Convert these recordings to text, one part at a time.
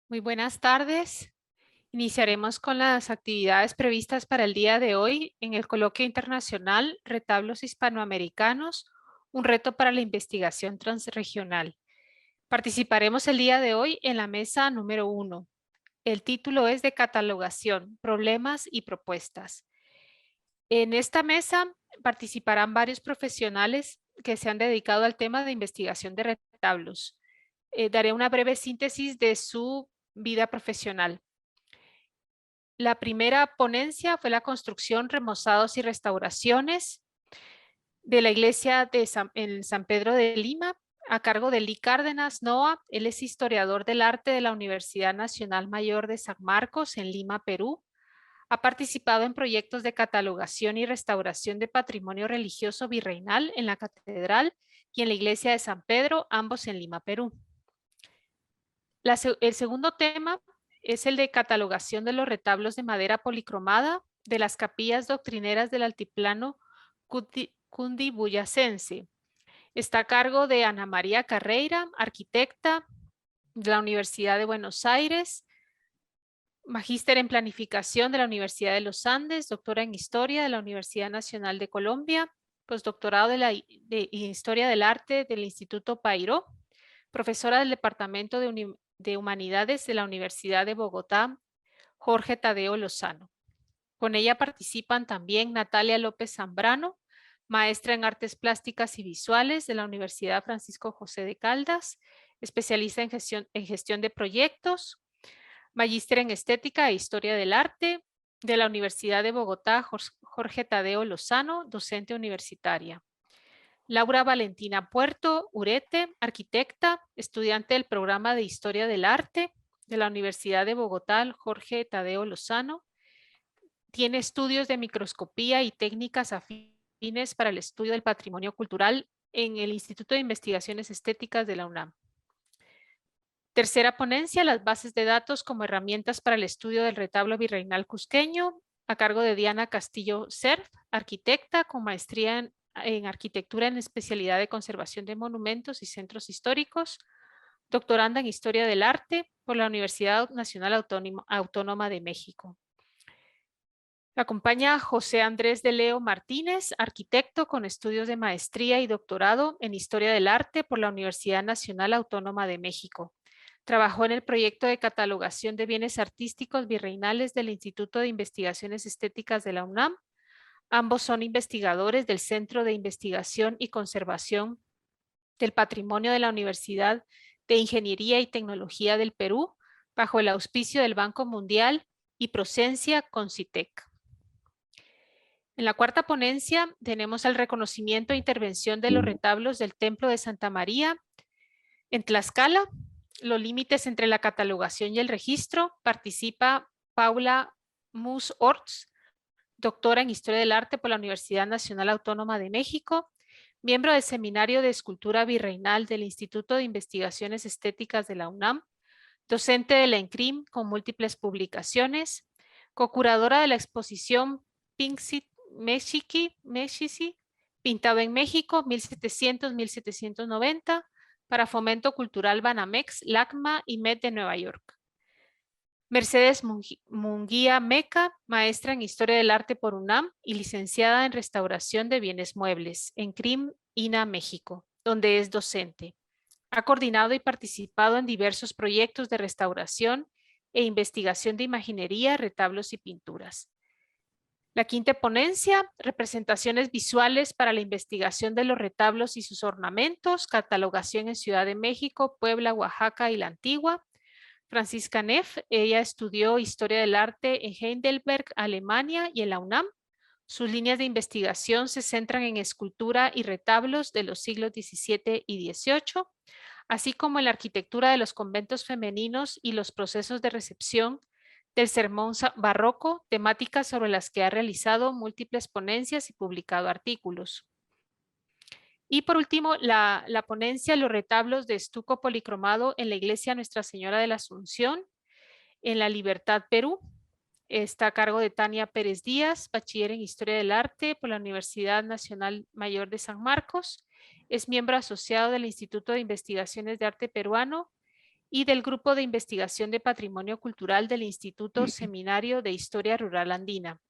Muy buenas tardes. Iniciaremos con las actividades previstas para el día de hoy en el coloquio internacional Retablos Hispanoamericanos, un reto para la investigación transregional. Participaremos el día de hoy en la mesa número 1. El título es de catalogación, problemas y propuestas. En esta mesa participarán varios profesionales que se han dedicado al tema de investigación de retablos. Daré una breve síntesis de su vida profesional. La primera ponencia fue la construcción, remozados y restauraciones de la iglesia en San Pedro de Lima, a cargo de Lee Cárdenas Noa. Él es historiador del arte de la Universidad Nacional Mayor de San Marcos en Lima, Perú. Ha participado en proyectos de catalogación y restauración de patrimonio religioso virreinal en la catedral y en la iglesia de San Pedro, ambos en Lima, Perú. El segundo tema es el de catalogación de los retablos de madera policromada de las capillas doctrineras del altiplano cundiboyacense. Está a cargo de Ana María Carreira, arquitecta de la Universidad de Buenos Aires, magíster en planificación de la Universidad de los Andes, doctora en historia de la Universidad Nacional de Colombia, postdoctorado de Historia del Arte del Instituto Pairó, profesora del Departamento de Humanidades de la Universidad de Bogotá, Jorge Tadeo Lozano. Con ella participan también Natalia López Zambrano, maestra en Artes Plásticas y Visuales de la Universidad Francisco José de Caldas, especialista en gestión de proyectos, magíster en Estética e Historia del Arte de la Universidad de Bogotá, Jorge Tadeo Lozano, docente universitaria. Laura Valentina Puerto Urete, arquitecta, estudiante del programa de Historia del Arte de la Universidad de Bogotá, Jorge Tadeo Lozano. Tiene estudios de microscopía y técnicas afines para el estudio del patrimonio cultural en el Instituto de Investigaciones Estéticas de la UNAM. Tercera ponencia, las bases de datos como herramientas para el estudio del retablo virreinal cusqueño, a cargo de Diana Castillo Cerf, arquitecta con maestría en arquitectura en especialidad de conservación de monumentos y centros históricos, doctoranda en historia del arte por la Universidad Nacional Autónoma de México. La acompaña José Andrés de Leo Martínez, arquitecto con estudios de maestría y doctorado en historia del arte por la Universidad Nacional Autónoma de México. Trabajó en el proyecto de catalogación de bienes artísticos virreinales del Instituto de Investigaciones Estéticas de la UNAM. Ambos son investigadores del Centro de Investigación y Conservación del Patrimonio de la Universidad de Ingeniería y Tecnología del Perú, bajo el auspicio del Banco Mundial y Procencia Concitec. En la cuarta ponencia tenemos el reconocimiento e intervención de los retablos del Templo de Santa María en Tlaxcala, los límites entre la catalogación y el registro. Participa Paula Mus Orts, doctora en Historia del Arte por la Universidad Nacional Autónoma de México, miembro del Seminario de Escultura Virreinal del Instituto de Investigaciones Estéticas de la UNAM, docente de la ENCRIM con múltiples publicaciones, co-curadora de la exposición Pinxit Mexici, pintado en México, 1700-1790, para Fomento Cultural Banamex, LACMA y MED de Nueva York. Mercedes Munguía Meca, maestra en Historia del Arte por UNAM y licenciada en Restauración de Bienes Muebles en CRIM, INA, México, donde es docente. Ha coordinado y participado en diversos proyectos de restauración e investigación de imaginería, retablos y pinturas. La quinta ponencia, representaciones visuales para la investigación de los retablos y sus ornamentos, catalogación en Ciudad de México, Puebla, Oaxaca y la Antigua. Francisca Neff, ella estudió Historia del Arte en Heidelberg, Alemania y en la UNAM. Sus líneas de investigación se centran en escultura y retablos de los siglos XVII y XVIII, así como en la arquitectura de los conventos femeninos y los procesos de recepción del sermón barroco, temáticas sobre las que ha realizado múltiples ponencias y publicado artículos. Y por último, la ponencia Los retablos de estuco policromado en la iglesia Nuestra Señora de la Asunción, en La Libertad, Perú. Está a cargo de Tania Pérez Díaz, bachiller en Historia del Arte por la Universidad Nacional Mayor de San Marcos. Es miembro asociado del Instituto de Investigaciones de Arte Peruano y del Grupo de Investigación de Patrimonio Cultural del Instituto Seminario de Historia Rural Andina.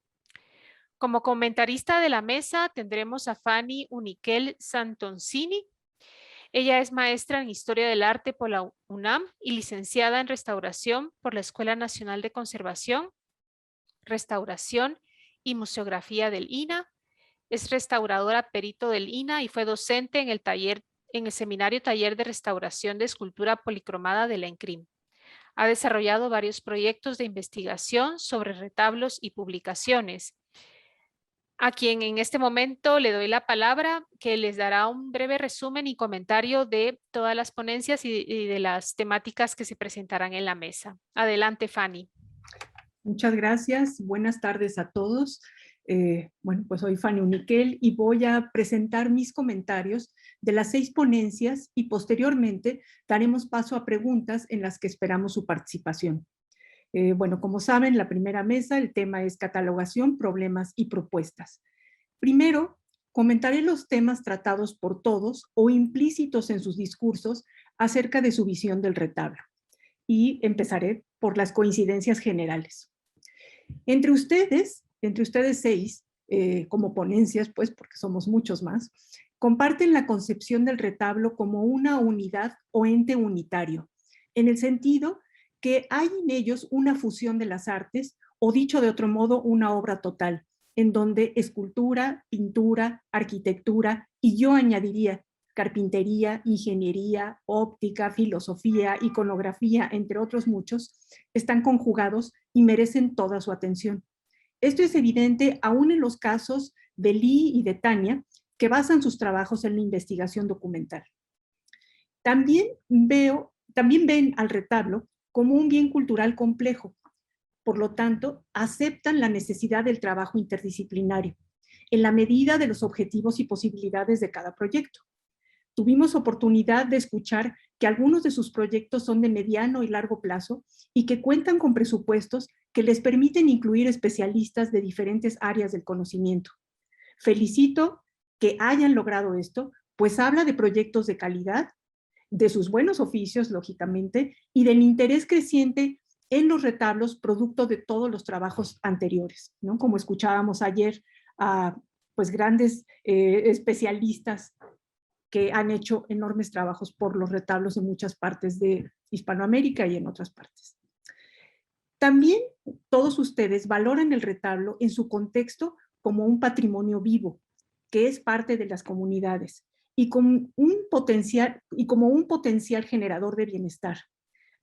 Como comentarista de la mesa tendremos a Fanny Uniquel Santoncini. Ella es maestra en Historia del Arte por la UNAM y licenciada en Restauración por la Escuela Nacional de Conservación, Restauración y Museografía del INA. Es restauradora perito del INA y fue docente en el seminario Taller de Restauración de Escultura Policromada de la ENCRIM. Ha desarrollado varios proyectos de investigación sobre retablos y publicaciones, a quien en este momento le doy la palabra, que les dará un breve resumen y comentario de todas las ponencias y de las temáticas que se presentarán en la mesa. Adelante, Fanny. Muchas gracias. Buenas tardes a todos. Bueno, pues soy Fanny Uniquel y voy a presentar mis comentarios de las 6 ponencias y posteriormente daremos paso a preguntas en las que esperamos su participación. Bueno, como saben, la primera mesa, el tema es catalogación, problemas y propuestas. Primero, comentaré los temas tratados por todos o implícitos en sus discursos acerca de su visión del retablo. Y empezaré por las coincidencias generales. Entre ustedes 6, como ponencias, pues, porque somos muchos más, comparten la concepción del retablo como una unidad o ente unitario, en el sentido que hay en ellos una fusión de las artes, o dicho de otro modo, una obra total, en donde escultura, pintura, arquitectura, y yo añadiría carpintería, ingeniería, óptica, filosofía, iconografía, entre otros muchos, están conjugados y merecen toda su atención. Esto es evidente aún en los casos de Lee y de Tania, que basan sus trabajos en la investigación documental. También ven al retablo como un bien cultural complejo. Por lo tanto, aceptan la necesidad del trabajo interdisciplinario, en la medida de los objetivos y posibilidades de cada proyecto. Tuvimos oportunidad de escuchar que algunos de sus proyectos son de mediano y largo plazo y que cuentan con presupuestos que les permiten incluir especialistas de diferentes áreas del conocimiento. Felicito que hayan logrado esto, pues habla de proyectos de calidad, de sus buenos oficios, lógicamente, y del interés creciente en los retablos, producto de todos los trabajos anteriores, ¿no? Como escuchábamos ayer a pues grandes especialistas que han hecho enormes trabajos por los retablos en muchas partes de Hispanoamérica y en otras partes. También todos ustedes valoran el retablo en su contexto como un patrimonio vivo, que es parte de las comunidades, y como un potencial generador de bienestar.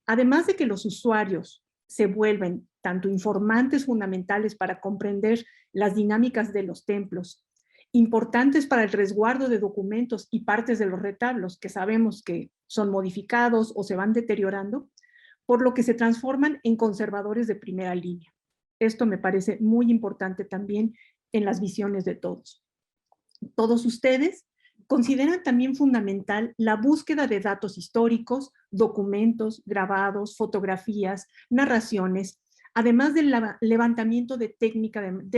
Además de que los usuarios se vuelven tanto informantes fundamentales para comprender las dinámicas de los templos, importantes para el resguardo de documentos y partes de los retablos que sabemos que son modificados o se van deteriorando, por lo que se transforman en conservadores de primera línea. Esto me parece muy importante también en las visiones de todos. Todos ustedes consideran también fundamental la búsqueda de datos históricos, documentos, grabados, fotografías, narraciones, además del levantamiento de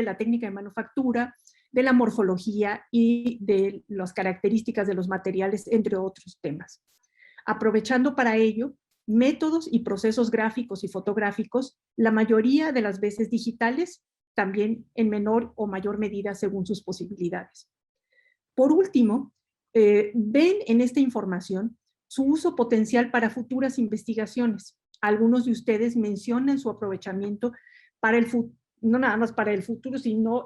la técnica de manufactura, de la morfología y de las características de los materiales, entre otros temas. Aprovechando para ello métodos y procesos gráficos y fotográficos, la mayoría de las veces digitales, también en menor o mayor medida según sus posibilidades. Por último, ven en esta información su uso potencial para futuras investigaciones. Algunos de ustedes mencionan su aprovechamiento para no nada más para el futuro, sino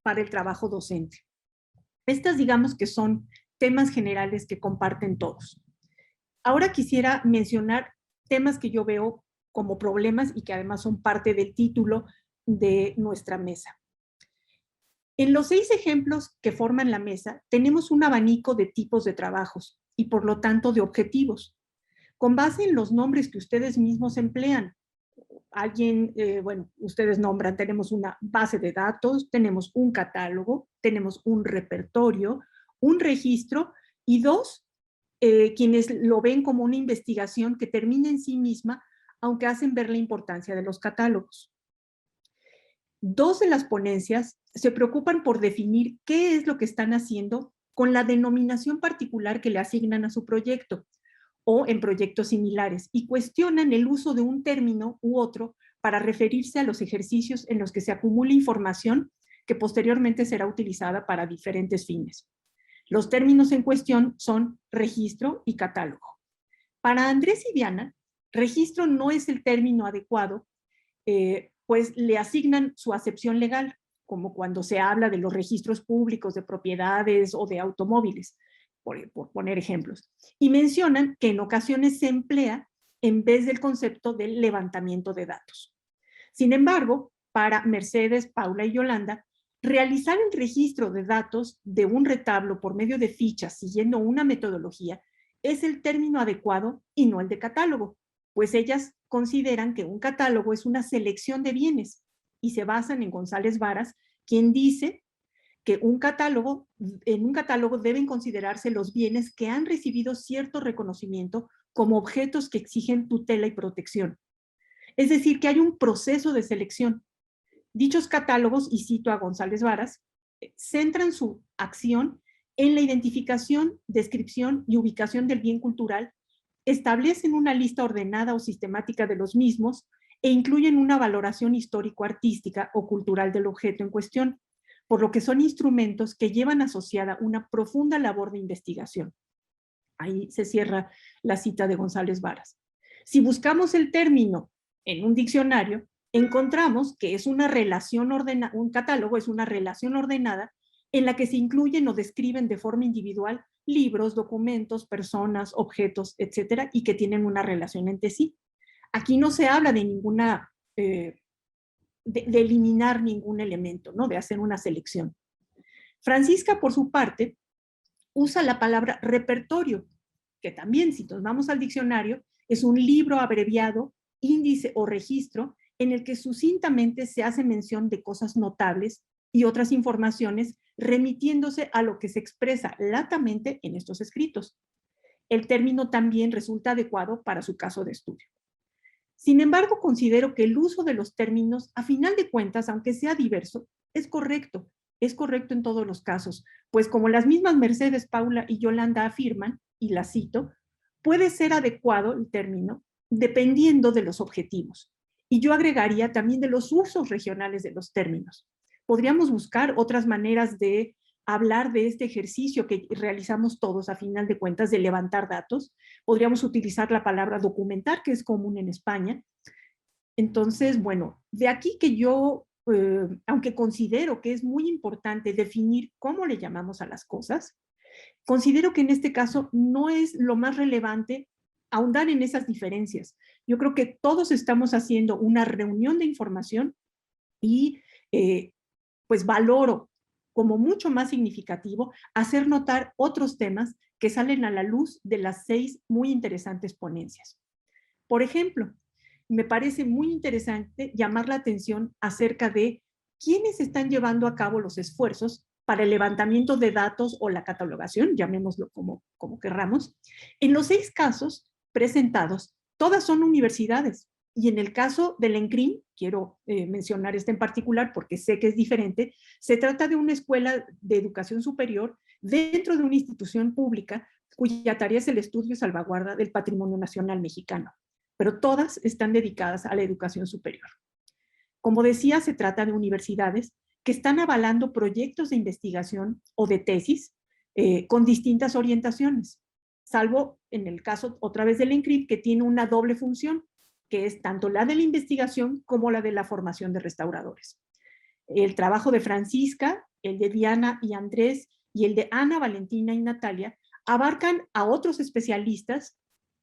para el trabajo docente. Estas, digamos que son temas generales que comparten todos. Ahora quisiera mencionar temas que yo veo como problemas y que además son parte del título de nuestra mesa. En los 6 ejemplos que forman la mesa, tenemos un abanico de tipos de trabajos y por lo tanto de objetivos. Con base en los nombres que ustedes mismos emplean, bueno, ustedes nombran, tenemos una base de datos, tenemos un catálogo, tenemos un repertorio, un registro y 2, quienes lo ven como una investigación que termina en sí misma, aunque hacen ver la importancia de los catálogos. 2 de las ponencias se preocupan por definir qué es lo que están haciendo con la denominación particular que le asignan a su proyecto. o en proyectos similares y cuestionan el uso de un término u otro para referirse a los ejercicios en los que se acumula información que posteriormente será utilizada para diferentes fines. Los términos en cuestión son registro y catálogo. Para Andrés y Diana, registro no es el término adecuado, pues le asignan su acepción legal, como cuando se habla de los registros públicos de propiedades o de automóviles, por poner ejemplos. Y mencionan que en ocasiones se emplea en vez del concepto del levantamiento de datos. Sin embargo, para Mercedes, Paula y Yolanda, realizar el registro de datos de un retablo por medio de fichas siguiendo una metodología es el término adecuado y no el de catálogo, pues ellas consideran que un catálogo es una selección de bienes y se basan en González Varas, quien dice que en un catálogo deben considerarse los bienes que han recibido cierto reconocimiento como objetos que exigen tutela y protección. Es decir, que hay un proceso de selección. Dichos catálogos, y cito a González Varas, centran su acción en la identificación, descripción y ubicación del bien cultural, establecen una lista ordenada o sistemática de los mismos e incluyen una valoración histórico-artística o cultural del objeto en cuestión, por lo que son instrumentos que llevan asociada una profunda labor de investigación. Ahí se cierra la cita de González Varas. Si buscamos el término en un diccionario, encontramos que es una relación ordenada, un catálogo es una relación ordenada en la que se incluyen o describen de forma individual libros, documentos, personas, objetos, etcétera, y que tienen una relación entre sí. Aquí no se habla de ninguna de eliminar ningún elemento, ¿no? De hacer una selección. Francisca, por su parte, usa la palabra repertorio, que también, si nos vamos al diccionario, es un libro abreviado, índice o registro en el que sucintamente se hace mención de cosas notables y otras informaciones remitiéndose a lo que se expresa latamente en estos escritos. El término también resulta adecuado para su caso de estudio. Sin embargo, considero que el uso de los términos, a final de cuentas, aunque sea diverso, es correcto en todos los casos, pues como las mismas Mercedes, Paula y Yolanda afirman, y la cito, puede ser adecuado el término dependiendo de los objetivos. Y yo agregaría también de los usos regionales de los términos. Podríamos buscar otras maneras de hablar de este ejercicio que realizamos todos a final de cuentas de levantar datos. Podríamos utilizar la palabra documentar, que es común en España. Entonces, bueno, de aquí que yo, aunque considero que es muy importante definir cómo le llamamos a las cosas, considero que en este caso no es lo más relevante ahondar en esas diferencias. Yo creo que todos estamos haciendo una reunión de información y pues valoro como mucho más significativo hacer notar otros temas que salen a la luz de las 6 muy interesantes ponencias. Por ejemplo, me parece muy interesante llamar la atención acerca de quiénes están llevando a cabo los esfuerzos para el levantamiento de datos o la catalogación, llamémoslo como querramos. En los 6 casos presentados, todas son universidades. Y en el caso del ENCRIM, quiero mencionar este en particular porque sé que es diferente, se trata de una escuela de educación superior dentro de una institución pública cuya tarea es el estudio y salvaguarda del patrimonio nacional mexicano, pero todas están dedicadas a la educación superior. Como decía, se trata de universidades que están avalando proyectos de investigación o de tesis con distintas orientaciones, salvo en el caso otra vez del ENCRIM, que tiene una doble función, que es tanto la de la investigación como la de la formación de restauradores. El trabajo de Francisca, el de Diana y Andrés, y el de Ana, Valentina y Natalia abarcan a otros especialistas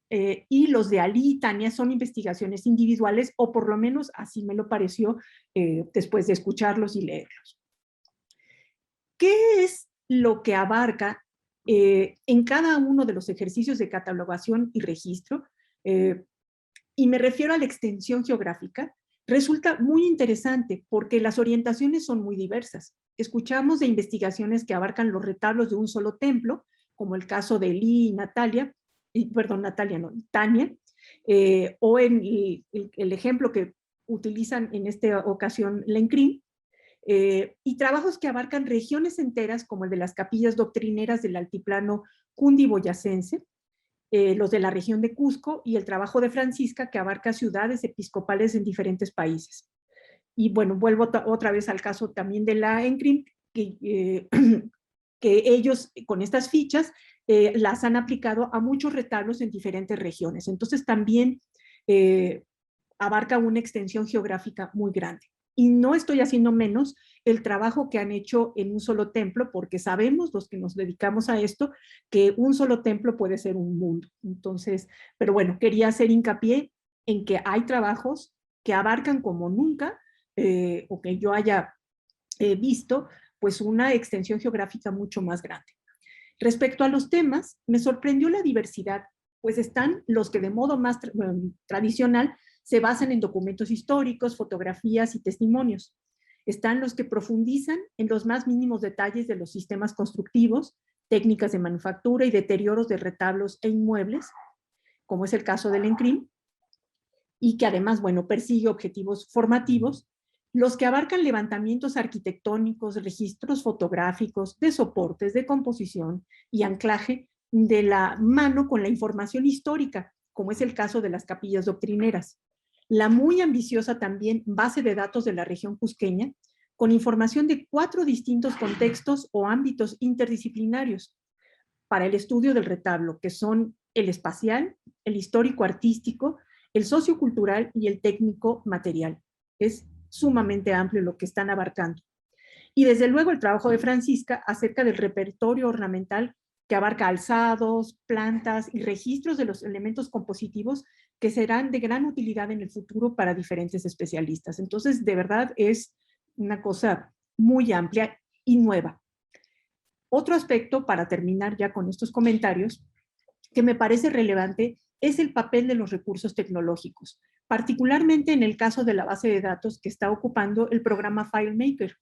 y los de Ali y Tania son investigaciones individuales, o por lo menos así me lo pareció después de escucharlos y leerlos. ¿Qué es lo que abarca en cada uno de los ejercicios de catalogación y registro? Y me refiero a la extensión geográfica. Resulta muy interesante porque las orientaciones son muy diversas. Escuchamos de investigaciones que abarcan los retablos de un solo templo, como el caso de Lee y Natalia, Tania, o en el ejemplo que utilizan en esta ocasión Lencrim, y trabajos que abarcan regiones enteras, como el de las capillas doctrineras del altiplano cundiboyacense, los de la región de Cusco y el trabajo de Francisca, que abarca ciudades episcopales en diferentes países. Y bueno, vuelvo otra vez al caso también de la ENCRIM, que ellos con estas fichas las han aplicado a muchos retablos en diferentes regiones. Entonces también abarca una extensión geográfica muy grande. Y no estoy haciendo menos el trabajo que han hecho en un solo templo, porque sabemos los que nos dedicamos a esto que un solo templo puede ser un mundo. Entonces, pero bueno, quería hacer hincapié en que hay trabajos que abarcan como nunca, o que yo haya visto, pues una extensión geográfica mucho más grande. Respecto a los temas, me sorprendió la diversidad, pues están los que de modo más tradicional se basan en documentos históricos, fotografías y testimonios. Están los que profundizan en los más mínimos detalles de los sistemas constructivos, técnicas de manufactura y deterioros de retablos e inmuebles, como es el caso del ENCRIM, y que además, bueno, persigue objetivos formativos, los que abarcan levantamientos arquitectónicos, registros fotográficos, de soportes, de composición y anclaje de la mano con la información histórica, como es el caso de las capillas doctrineras. La muy ambiciosa también base de datos de la región cusqueña, con información de 4 distintos contextos o ámbitos interdisciplinarios para el estudio del retablo, que son el espacial, el histórico-artístico, el sociocultural y el técnico material. Es sumamente amplio lo que están abarcando. Y desde luego el trabajo de Francisca acerca del repertorio ornamental que abarca alzados, plantas y registros de los elementos compositivos que serán de gran utilidad en el futuro para diferentes especialistas. Entonces, de verdad es una cosa muy amplia y nueva. Otro aspecto, para terminar ya con estos comentarios, que me parece relevante es el papel de los recursos tecnológicos, particularmente en el caso de la base de datos que está ocupando el programa FileMaker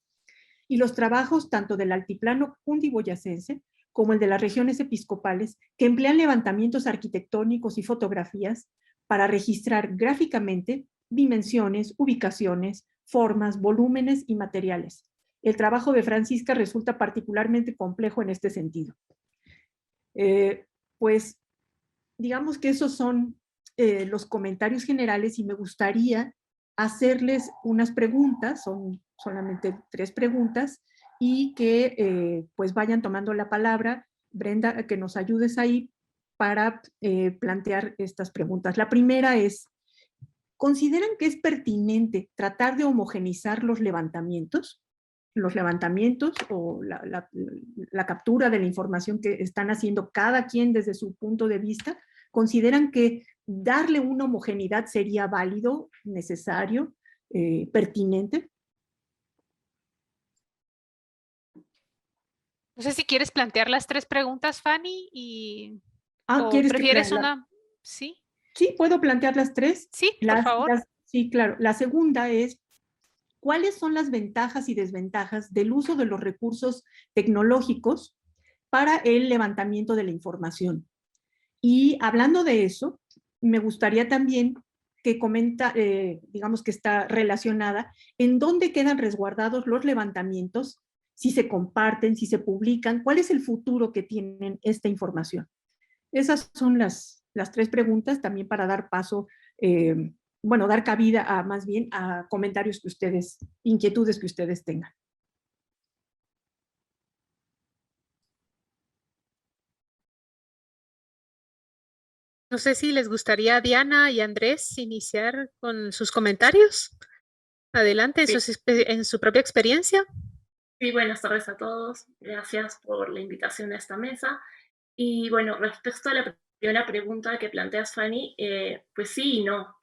y los trabajos tanto del altiplano cundiboyacense como el de las regiones episcopales que emplean levantamientos arquitectónicos y fotografías para registrar gráficamente dimensiones, ubicaciones, formas, volúmenes y materiales. El trabajo de Francisca resulta particularmente complejo en este sentido. Pues digamos que esos son los comentarios generales y me gustaría hacerles unas preguntas, son solamente 3 preguntas, y que pues vayan tomando la palabra. Brenda, que nos ayudes ahí para plantear estas preguntas. La primera es, ¿consideran que es pertinente tratar de homogenizar los levantamientos? Los levantamientos o la captura de la información que están haciendo cada quien desde su punto de vista, ¿consideran que darle una homogeneidad sería válido, necesario, pertinente? No sé si quieres plantear las 3 preguntas, Fanny, o ¿Quieres que prefieres una. Sí, Sí, puedo plantear las 3. sí, por favor. Sí, claro. La segunda es, ¿cuáles son las ventajas y desventajas del uso de los recursos tecnológicos para el levantamiento de la información? Y hablando de eso, me gustaría también que comenta, digamos que está relacionada, en dónde quedan resguardados los levantamientos, si se comparten, si se publican, cuál es el futuro que tienen esta información. Esas son las 3 preguntas también para dar paso, bueno, dar cabida a más bien a comentarios que ustedes, inquietudes que ustedes tengan. No sé si les gustaría a Diana y Andrés iniciar con sus comentarios. Adelante, Sí. en su propia experiencia. Sí, buenas tardes a todos. Gracias por la invitación a esta mesa. Y bueno, respecto a la primera pregunta que planteas, Fanny, pues sí y no,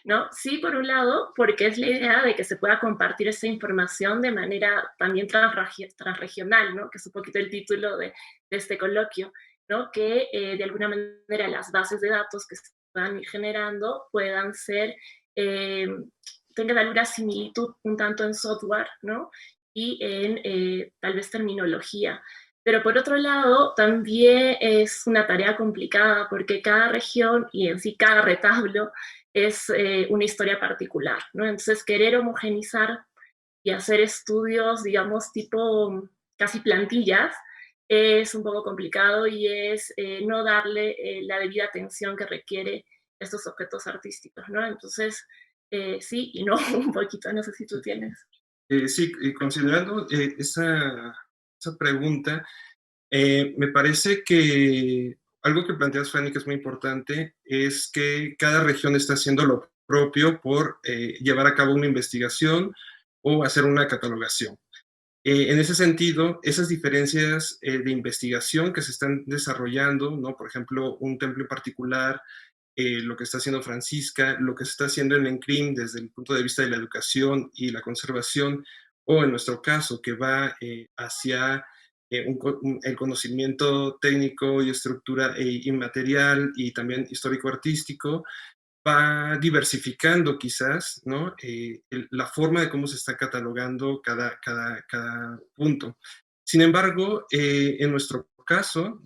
¿no? Sí, por un lado, porque es la idea de que se pueda compartir esa información de manera también transregional, ¿no? Que es un poquito el título de este coloquio, ¿no? Que de alguna manera las bases de datos que se puedan ir generando puedan ser, tengan alguna similitud un tanto en software, ¿no? Y en tal vez terminología. Pero por otro lado, también es una tarea complicada porque cada región y en sí cada retablo es una historia particular, ¿no? Entonces, querer homogenizar y hacer estudios, digamos, tipo casi plantillas, es un poco complicado y es no darle la debida atención que requiere estos objetos artísticos, ¿no? Entonces, sí y no, un poquito, no sé si tú tienes. Sí, considerando esa pregunta, me parece que algo que planteas, Fanny, que es muy importante, es que cada región está haciendo lo propio por llevar a cabo una investigación o hacer una catalogación. En ese sentido, esas diferencias de investigación que se están desarrollando, ¿no? Por ejemplo, un templo en particular, lo que está haciendo Francisca, lo que se está haciendo en ENCRIM desde el punto de vista de la educación y la conservación, o en nuestro caso, que va hacia el conocimiento técnico y estructura inmaterial y también histórico-artístico, va diversificando quizás, ¿no? La forma de cómo se está catalogando cada punto. Sin embargo, en nuestro caso,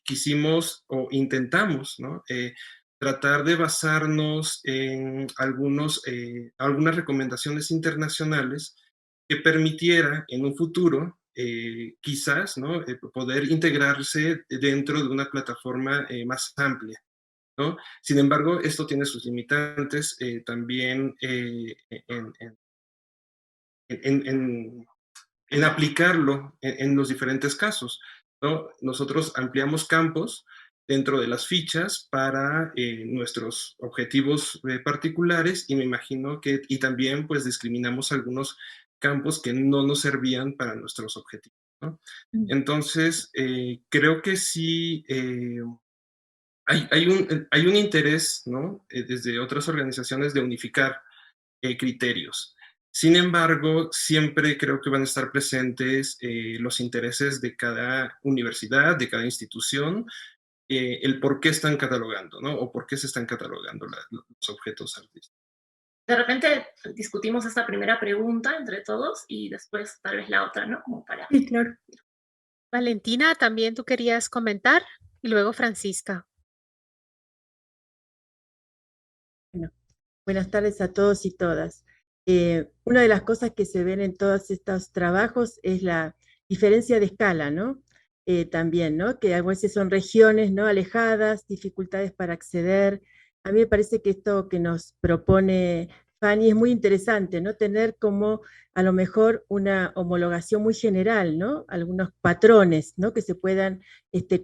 quisimos o intentamos, ¿no? Tratar de basarnos en algunas recomendaciones internacionales que permitiera en un futuro quizás, ¿no? Poder integrarse dentro de una plataforma más amplia, ¿no? Sin embargo, esto tiene sus limitantes también en aplicarlo en los diferentes casos, ¿no? Nosotros ampliamos campos dentro de las fichas para nuestros objetivos particulares y me imagino que, y también pues discriminamos algunos campos que no nos servían para nuestros objetivos, ¿no? Entonces, creo que sí hay un interés, ¿no? Desde otras organizaciones de unificar criterios. Sin embargo, siempre creo que van a estar presentes los intereses de cada universidad, de cada institución, el por qué están catalogando, ¿no? O por qué se están catalogando los objetos artísticos. De repente discutimos esta primera pregunta entre todos y después tal vez la otra, ¿no? Como para... Sí, claro. Valentina, también tú querías comentar y luego Francisca. Bueno, buenas tardes a todos y todas. Una de las cosas que se ven en todos estos trabajos es la diferencia de escala, ¿no? También, ¿no? Que a veces son regiones, ¿no? Alejadas, dificultades para acceder. A mí me parece que esto que nos propone Fanny es muy interesante, ¿no? Tener como a lo mejor una homologación muy general, ¿no? Algunos patrones, ¿no? Que se puedan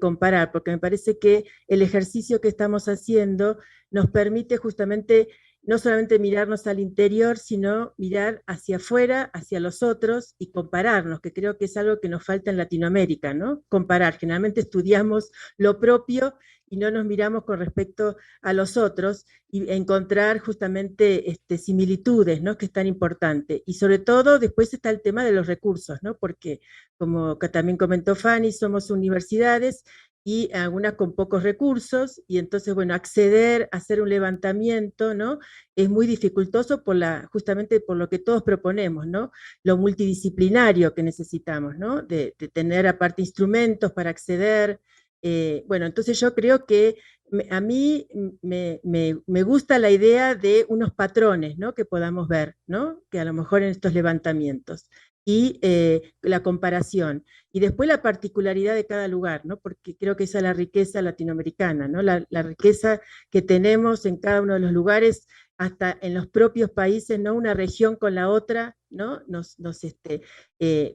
comparar, porque me parece que el ejercicio que estamos haciendo nos permite justamente no solamente mirarnos al interior, sino mirar hacia afuera, hacia los otros y compararnos, que creo que es algo que nos falta en Latinoamérica, ¿no? Comparar. Generalmente estudiamos lo propio y no nos miramos con respecto a los otros y encontrar justamente similitudes, ¿no? Que es tan importante. Y sobre todo después está el tema de los recursos, ¿no? Porque como también comentó Fanny, somos universidades y algunas con pocos recursos, y entonces, bueno, acceder a hacer un levantamiento, ¿no? Es muy dificultoso justamente por lo que todos proponemos, ¿no? Lo multidisciplinario que necesitamos, ¿no? De tener aparte instrumentos para acceder. Bueno, entonces yo creo que a mí me gusta la idea de unos patrones, ¿no? Que podamos ver, ¿no? Que a lo mejor en estos levantamientos. Y la comparación. Y después la particularidad de cada lugar, ¿no? Porque creo que esa es la riqueza latinoamericana, ¿no? La riqueza que tenemos en cada uno de los lugares, hasta en los propios países, ¿no? Una región con la otra, ¿no?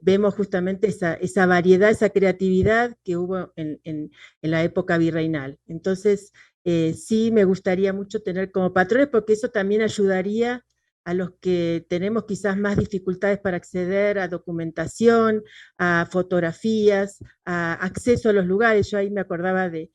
Vemos justamente esa variedad, esa creatividad que hubo en la época virreinal. Entonces, sí me gustaría mucho tener como patrones, porque eso también ayudaría a los que tenemos quizás más dificultades para acceder a documentación, a fotografías, a acceso a los lugares. Yo ahí me acordaba de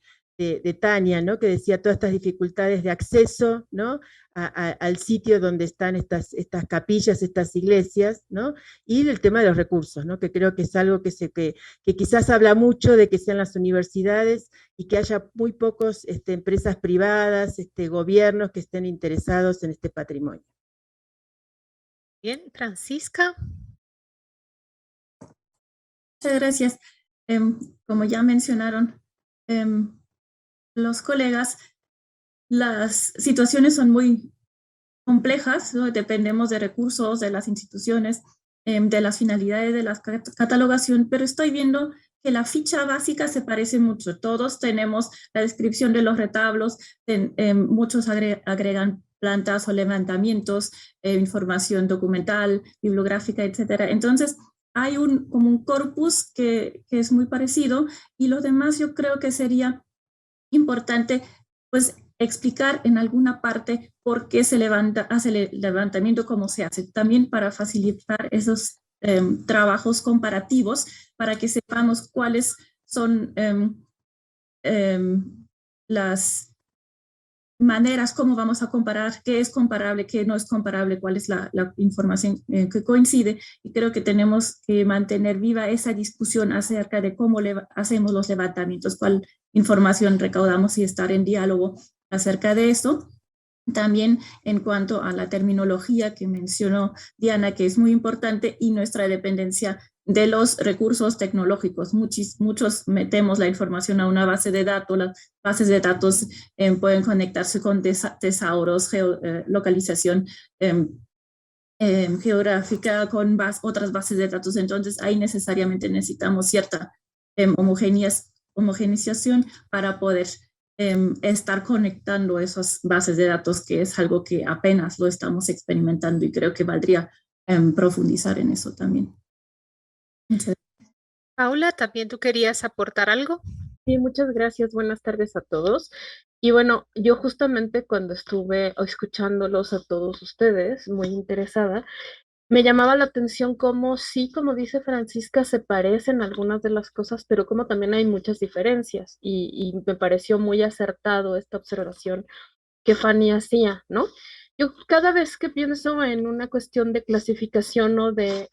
Tania, ¿no? Que decía todas estas dificultades de acceso, ¿no? Al sitio donde están estas capillas, estas iglesias, ¿no? Y el tema de los recursos, ¿no? Que creo que es algo que quizás habla mucho de que sean las universidades y que haya muy pocos empresas privadas, gobiernos que estén interesados en este patrimonio. Bien, Francisca. Muchas gracias. Como ya mencionaron los colegas, las situaciones son muy complejas, ¿no? Dependemos de recursos, de las instituciones, de las finalidades de la catalogación, pero estoy viendo que la ficha básica se parece mucho. Todos tenemos la descripción de los retablos, muchos agregan plantas o levantamientos, información documental, bibliográfica, etc. Entonces, hay como un corpus que es muy parecido, y lo demás yo creo que sería importante pues explicar en alguna parte por qué se hace el levantamiento, cómo se hace, también para facilitar esos trabajos comparativos, para que sepamos cuáles son las maneras, cómo vamos a comparar, qué es comparable, qué no es comparable, cuál es la información que coincide. Y creo que tenemos que mantener viva esa discusión acerca de cómo hacemos los levantamientos, cuál información recaudamos, y estar en diálogo acerca de eso. También en cuanto a la terminología que mencionó Diana, que es muy importante, y nuestra dependencia de los recursos tecnológicos. Muchos metemos la información a una base de datos. Las bases de datos pueden conectarse con tesauros, localización geográfica, con otras bases de datos. Entonces, ahí necesariamente necesitamos cierta homogeneización para poder estar conectando esas bases de datos, que es algo que apenas lo estamos experimentando, y creo que valdría profundizar en eso también. Paula, ¿también tú querías aportar algo? Sí, muchas gracias. Buenas tardes a todos. Y bueno, yo justamente cuando estuve escuchándolos a todos ustedes, muy interesada, me llamaba la atención cómo sí, como dice Francisca, se parecen algunas de las cosas, pero como también hay muchas diferencias. Y me pareció muy acertado esta observación que Fanny hacía, ¿no? Yo cada vez que pienso en una cuestión de clasificación o de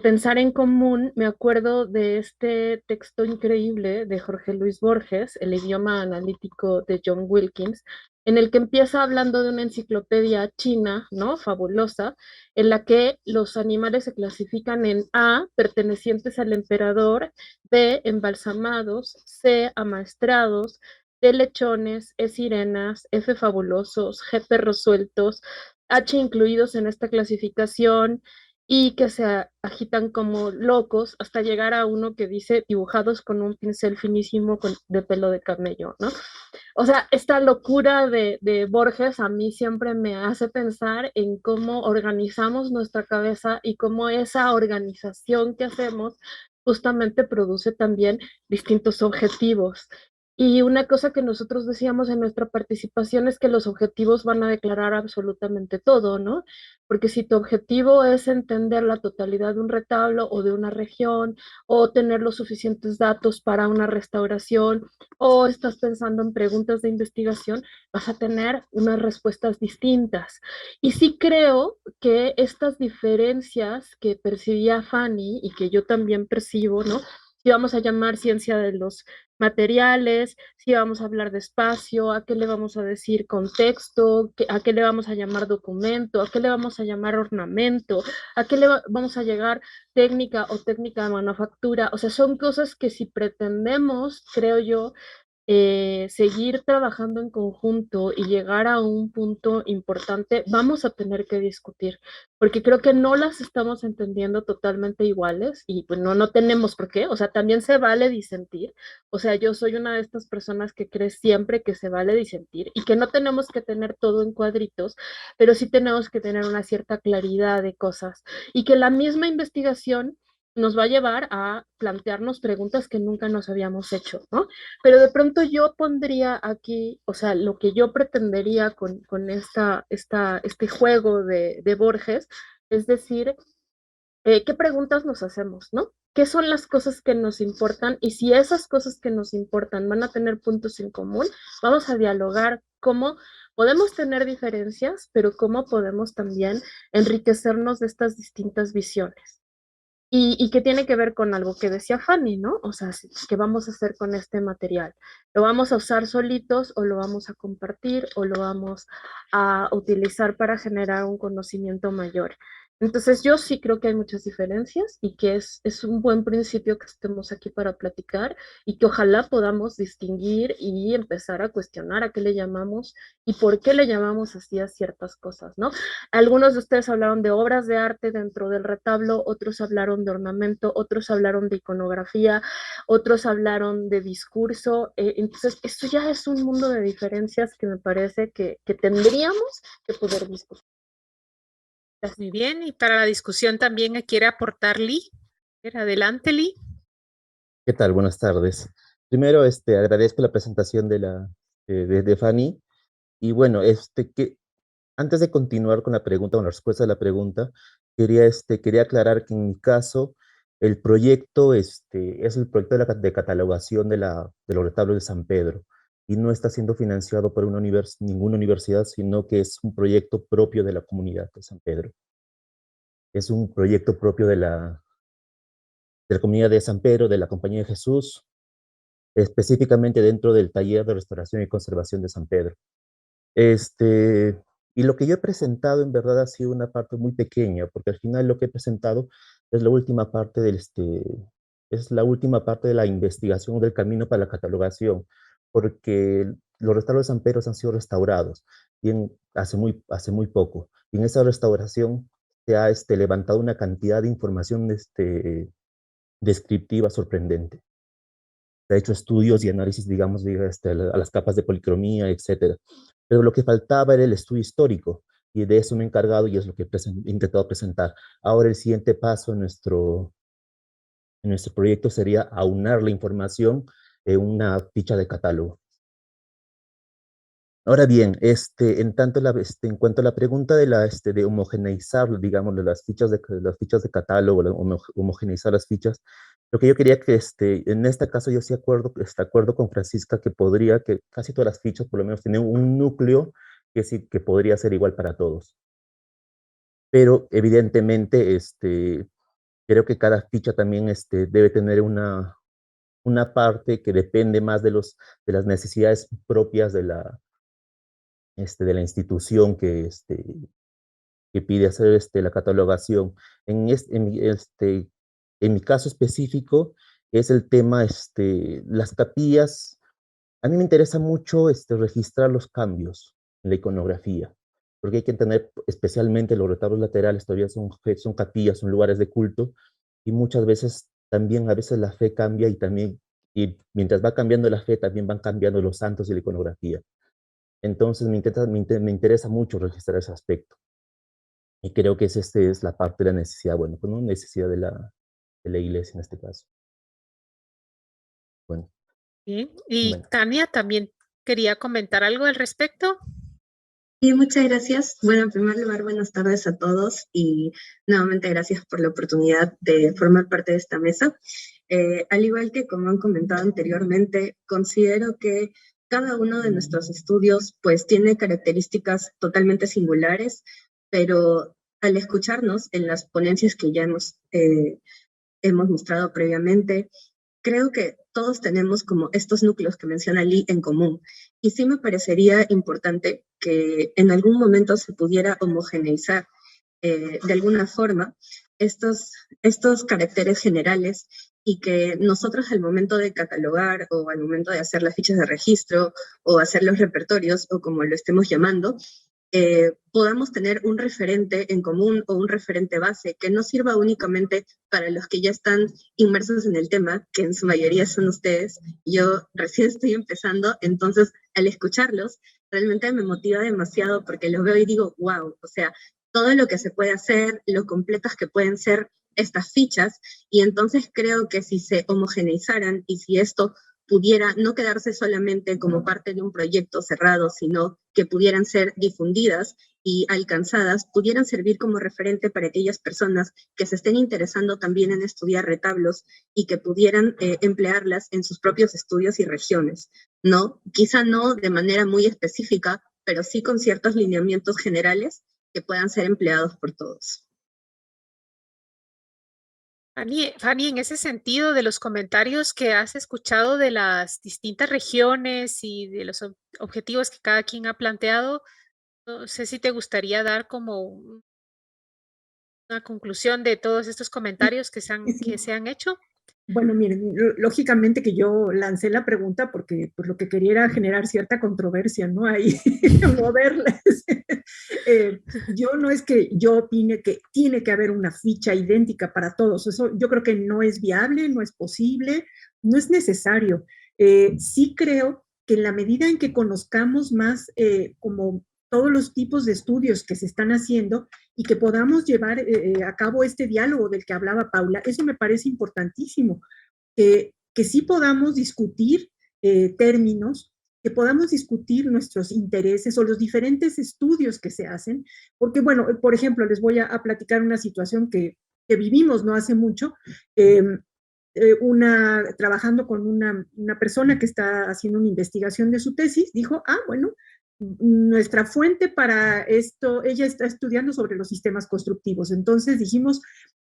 pensar en común, me acuerdo de este texto increíble de Jorge Luis Borges, El idioma analítico de John Wilkins, en el que empieza hablando de una enciclopedia china, ¿no? Fabulosa, en la que los animales se clasifican en A, pertenecientes al emperador; B, embalsamados; C, amaestrados; D, lechones; E, sirenas; F, fabulosos; G, perros sueltos; H, incluidos en esta clasificación, y que se agitan como locos, hasta llegar a uno que dice dibujados con un pincel finísimo de pelo de camello, ¿no? O sea, esta locura de Borges a mí siempre me hace pensar en cómo organizamos nuestra cabeza, y cómo esa organización que hacemos justamente produce también distintos objetivos. Y una cosa que nosotros decíamos en nuestra participación es que los objetivos van a declarar absolutamente todo, ¿no? Porque si tu objetivo es entender la totalidad de un retablo o de una región, o tener los suficientes datos para una restauración, o estás pensando en preguntas de investigación, vas a tener unas respuestas distintas. Y sí creo que estas diferencias que percibía Fanny y que yo también percibo, ¿no? Si vamos a llamar ciencia de los materiales, si vamos a hablar de espacio, a qué le vamos a decir contexto, a qué le vamos a llamar documento, a qué le vamos a llamar ornamento, a qué le vamos a llegar técnica o técnica de manufactura. O sea, son cosas que si pretendemos, creo yo, seguir trabajando en conjunto y llegar a un punto importante, vamos a tener que discutir, porque creo que no las estamos entendiendo totalmente iguales, y pues no tenemos por qué. O sea, también se vale disentir. O sea, yo soy una de estas personas que cree siempre que se vale disentir y que no tenemos que tener todo en cuadritos, pero sí tenemos que tener una cierta claridad de cosas, y que la misma investigación nos va a llevar a plantearnos preguntas que nunca nos habíamos hecho, ¿no? Pero de pronto yo pondría aquí, o sea, lo que yo pretendería con este juego de Borges, es decir, ¿qué preguntas nos hacemos, no? ¿Qué son las cosas que nos importan? Y si esas cosas que nos importan van a tener puntos en común, vamos a dialogar cómo podemos tener diferencias, pero cómo podemos también enriquecernos de estas distintas visiones. Y que tiene que ver con algo que decía Fanny, ¿no? O sea, ¿qué vamos a hacer con este material? ¿Lo vamos a usar solitos, o lo vamos a compartir, o lo vamos a utilizar para generar un conocimiento mayor? Entonces yo sí creo que hay muchas diferencias y que es un buen principio que estemos aquí para platicar y que ojalá podamos distinguir y empezar a cuestionar a qué le llamamos y por qué le llamamos así a ciertas cosas, ¿no? Algunos de ustedes hablaron de obras de arte dentro del retablo, otros hablaron de ornamento, otros hablaron de iconografía, otros hablaron de discurso. Entonces esto ya es un mundo de diferencias que me parece que tendríamos que poder discutir. Muy bien, y para la discusión también quiere aportar Lee. Adelante, Lee. ¿Qué tal? Buenas tardes. Primero, agradezco la presentación de Fanny. Y bueno, antes de continuar con la pregunta, con la respuesta a la pregunta, quería aclarar que en mi caso, el proyecto es el proyecto de catalogación de los retablos de San Pedro y no está siendo financiado por ninguna universidad, sino que es un proyecto propio de la comunidad de San Pedro. Es un proyecto propio de la comunidad de San Pedro, de la Compañía de Jesús, específicamente dentro del taller de restauración y conservación de San Pedro. Y lo que yo he presentado en verdad ha sido una parte muy pequeña, porque al final lo que he presentado es la última parte es la última parte de la investigación del camino para la catalogación, porque los retablos de San Pedro han sido restaurados hace muy poco. Y en esa restauración se ha levantado una cantidad de información descriptiva sorprendente. Se ha hecho estudios y análisis, digamos, a las capas de policromía, etcétera. Pero lo que faltaba era el estudio histórico, y de eso me he encargado y es lo que he intentado presentar. Ahora el siguiente paso en nuestro proyecto sería aunar la información en una ficha de catálogo. Ahora bien, en cuanto a la pregunta de homogeneizar, digamos, de las fichas de catálogo, homogeneizar las fichas, lo que yo quería que, en este caso yo sí acuerdo con Francisca que casi todas las fichas por lo menos tienen un núcleo que podría ser igual para todos. Pero evidentemente, creo que cada ficha también debe tener una parte que depende más de las necesidades propias de la institución que pide hacer la catalogación. En mi caso específico es el tema, las capillas. A mí me interesa mucho registrar los cambios en la iconografía, porque hay que entender, especialmente los retablos laterales, todavía son capillas, son lugares de culto, y muchas veces también, a veces la fe cambia y mientras va cambiando la fe, también van cambiando los santos y la iconografía. Entonces me interesa mucho registrar ese aspecto. Y creo que es la parte de la necesidad, bueno, pues no necesidad de la iglesia en este caso. Bueno. Bien. Y Bueno. Tania también quería comentar algo al respecto. Sí, muchas gracias. Bueno, en primer lugar, buenas tardes a todos y nuevamente gracias por la oportunidad de formar parte de esta mesa. Al igual que como han comentado anteriormente, considero que cada uno de nuestros estudios pues tiene características totalmente singulares, pero al escucharnos en las ponencias que ya hemos mostrado previamente, creo que todos tenemos como estos núcleos que menciona Lee en común. Y sí me parecería importante que en algún momento se pudiera homogeneizar de alguna forma estos caracteres generales y que nosotros al momento de catalogar o al momento de hacer las fichas de registro o hacer los repertorios o como lo estemos llamando, podamos tener un referente en común o un referente base que no sirva únicamente para los que ya están inmersos en el tema, que en su mayoría son ustedes. Yo recién estoy empezando, entonces al escucharlos realmente me motiva demasiado porque los veo y digo, wow, o sea, todo lo que se puede hacer, lo completas que pueden ser estas fichas, y entonces creo que si se homogeneizaran y si esto pudiera no quedarse solamente como parte de un proyecto cerrado, sino que pudieran ser difundidas y alcanzadas, pudieran servir como referente para aquellas personas que se estén interesando también en estudiar retablos y que pudieran emplearlas en sus propios estudios y regiones, ¿no? Quizá no de manera muy específica, pero sí con ciertos lineamientos generales que puedan ser empleados por todos. Fanny, en ese sentido, de los comentarios que has escuchado de las distintas regiones y de los objetivos que cada quien ha planteado, no sé si te gustaría dar como Una conclusión de todos estos comentarios que se han hecho. Bueno, miren, lógicamente que yo lancé la pregunta porque pues, lo que quería era generar cierta controversia, ¿no? Ahí, moverles. Yo no es que yo opine que tiene que haber una ficha idéntica para todos. Eso yo creo que no es viable, no es posible, no es necesario. Sí creo que en la medida en que conozcamos más como todos los tipos de estudios que se están haciendo y que podamos llevar a cabo este diálogo del que hablaba Paula, eso me parece importantísimo, que sí podamos discutir términos, que podamos discutir nuestros intereses o los diferentes estudios que se hacen, porque bueno, por ejemplo, les voy a platicar una situación que vivimos no hace mucho, trabajando con una persona que está haciendo una investigación de su tesis, dijo, bueno, nuestra fuente para esto, ella está estudiando sobre los sistemas constructivos. Entonces dijimos,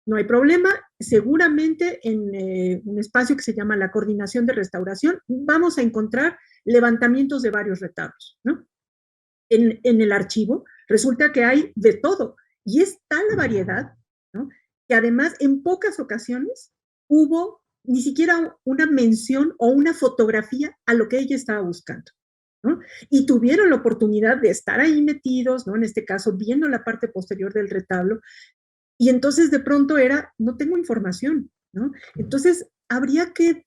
no hay problema, seguramente en un espacio que se llama la coordinación de restauración vamos a encontrar levantamientos de varios retablos, ¿no? En el archivo resulta que hay de todo y es tal la variedad, ¿no? Que además en pocas ocasiones hubo ni siquiera una mención o una fotografía a lo que ella estaba buscando, ¿no? Y tuvieron la oportunidad de estar ahí metidos, ¿no? En este caso, viendo la parte posterior del retablo, y entonces de pronto era, no tengo información, ¿no? Entonces, habría que,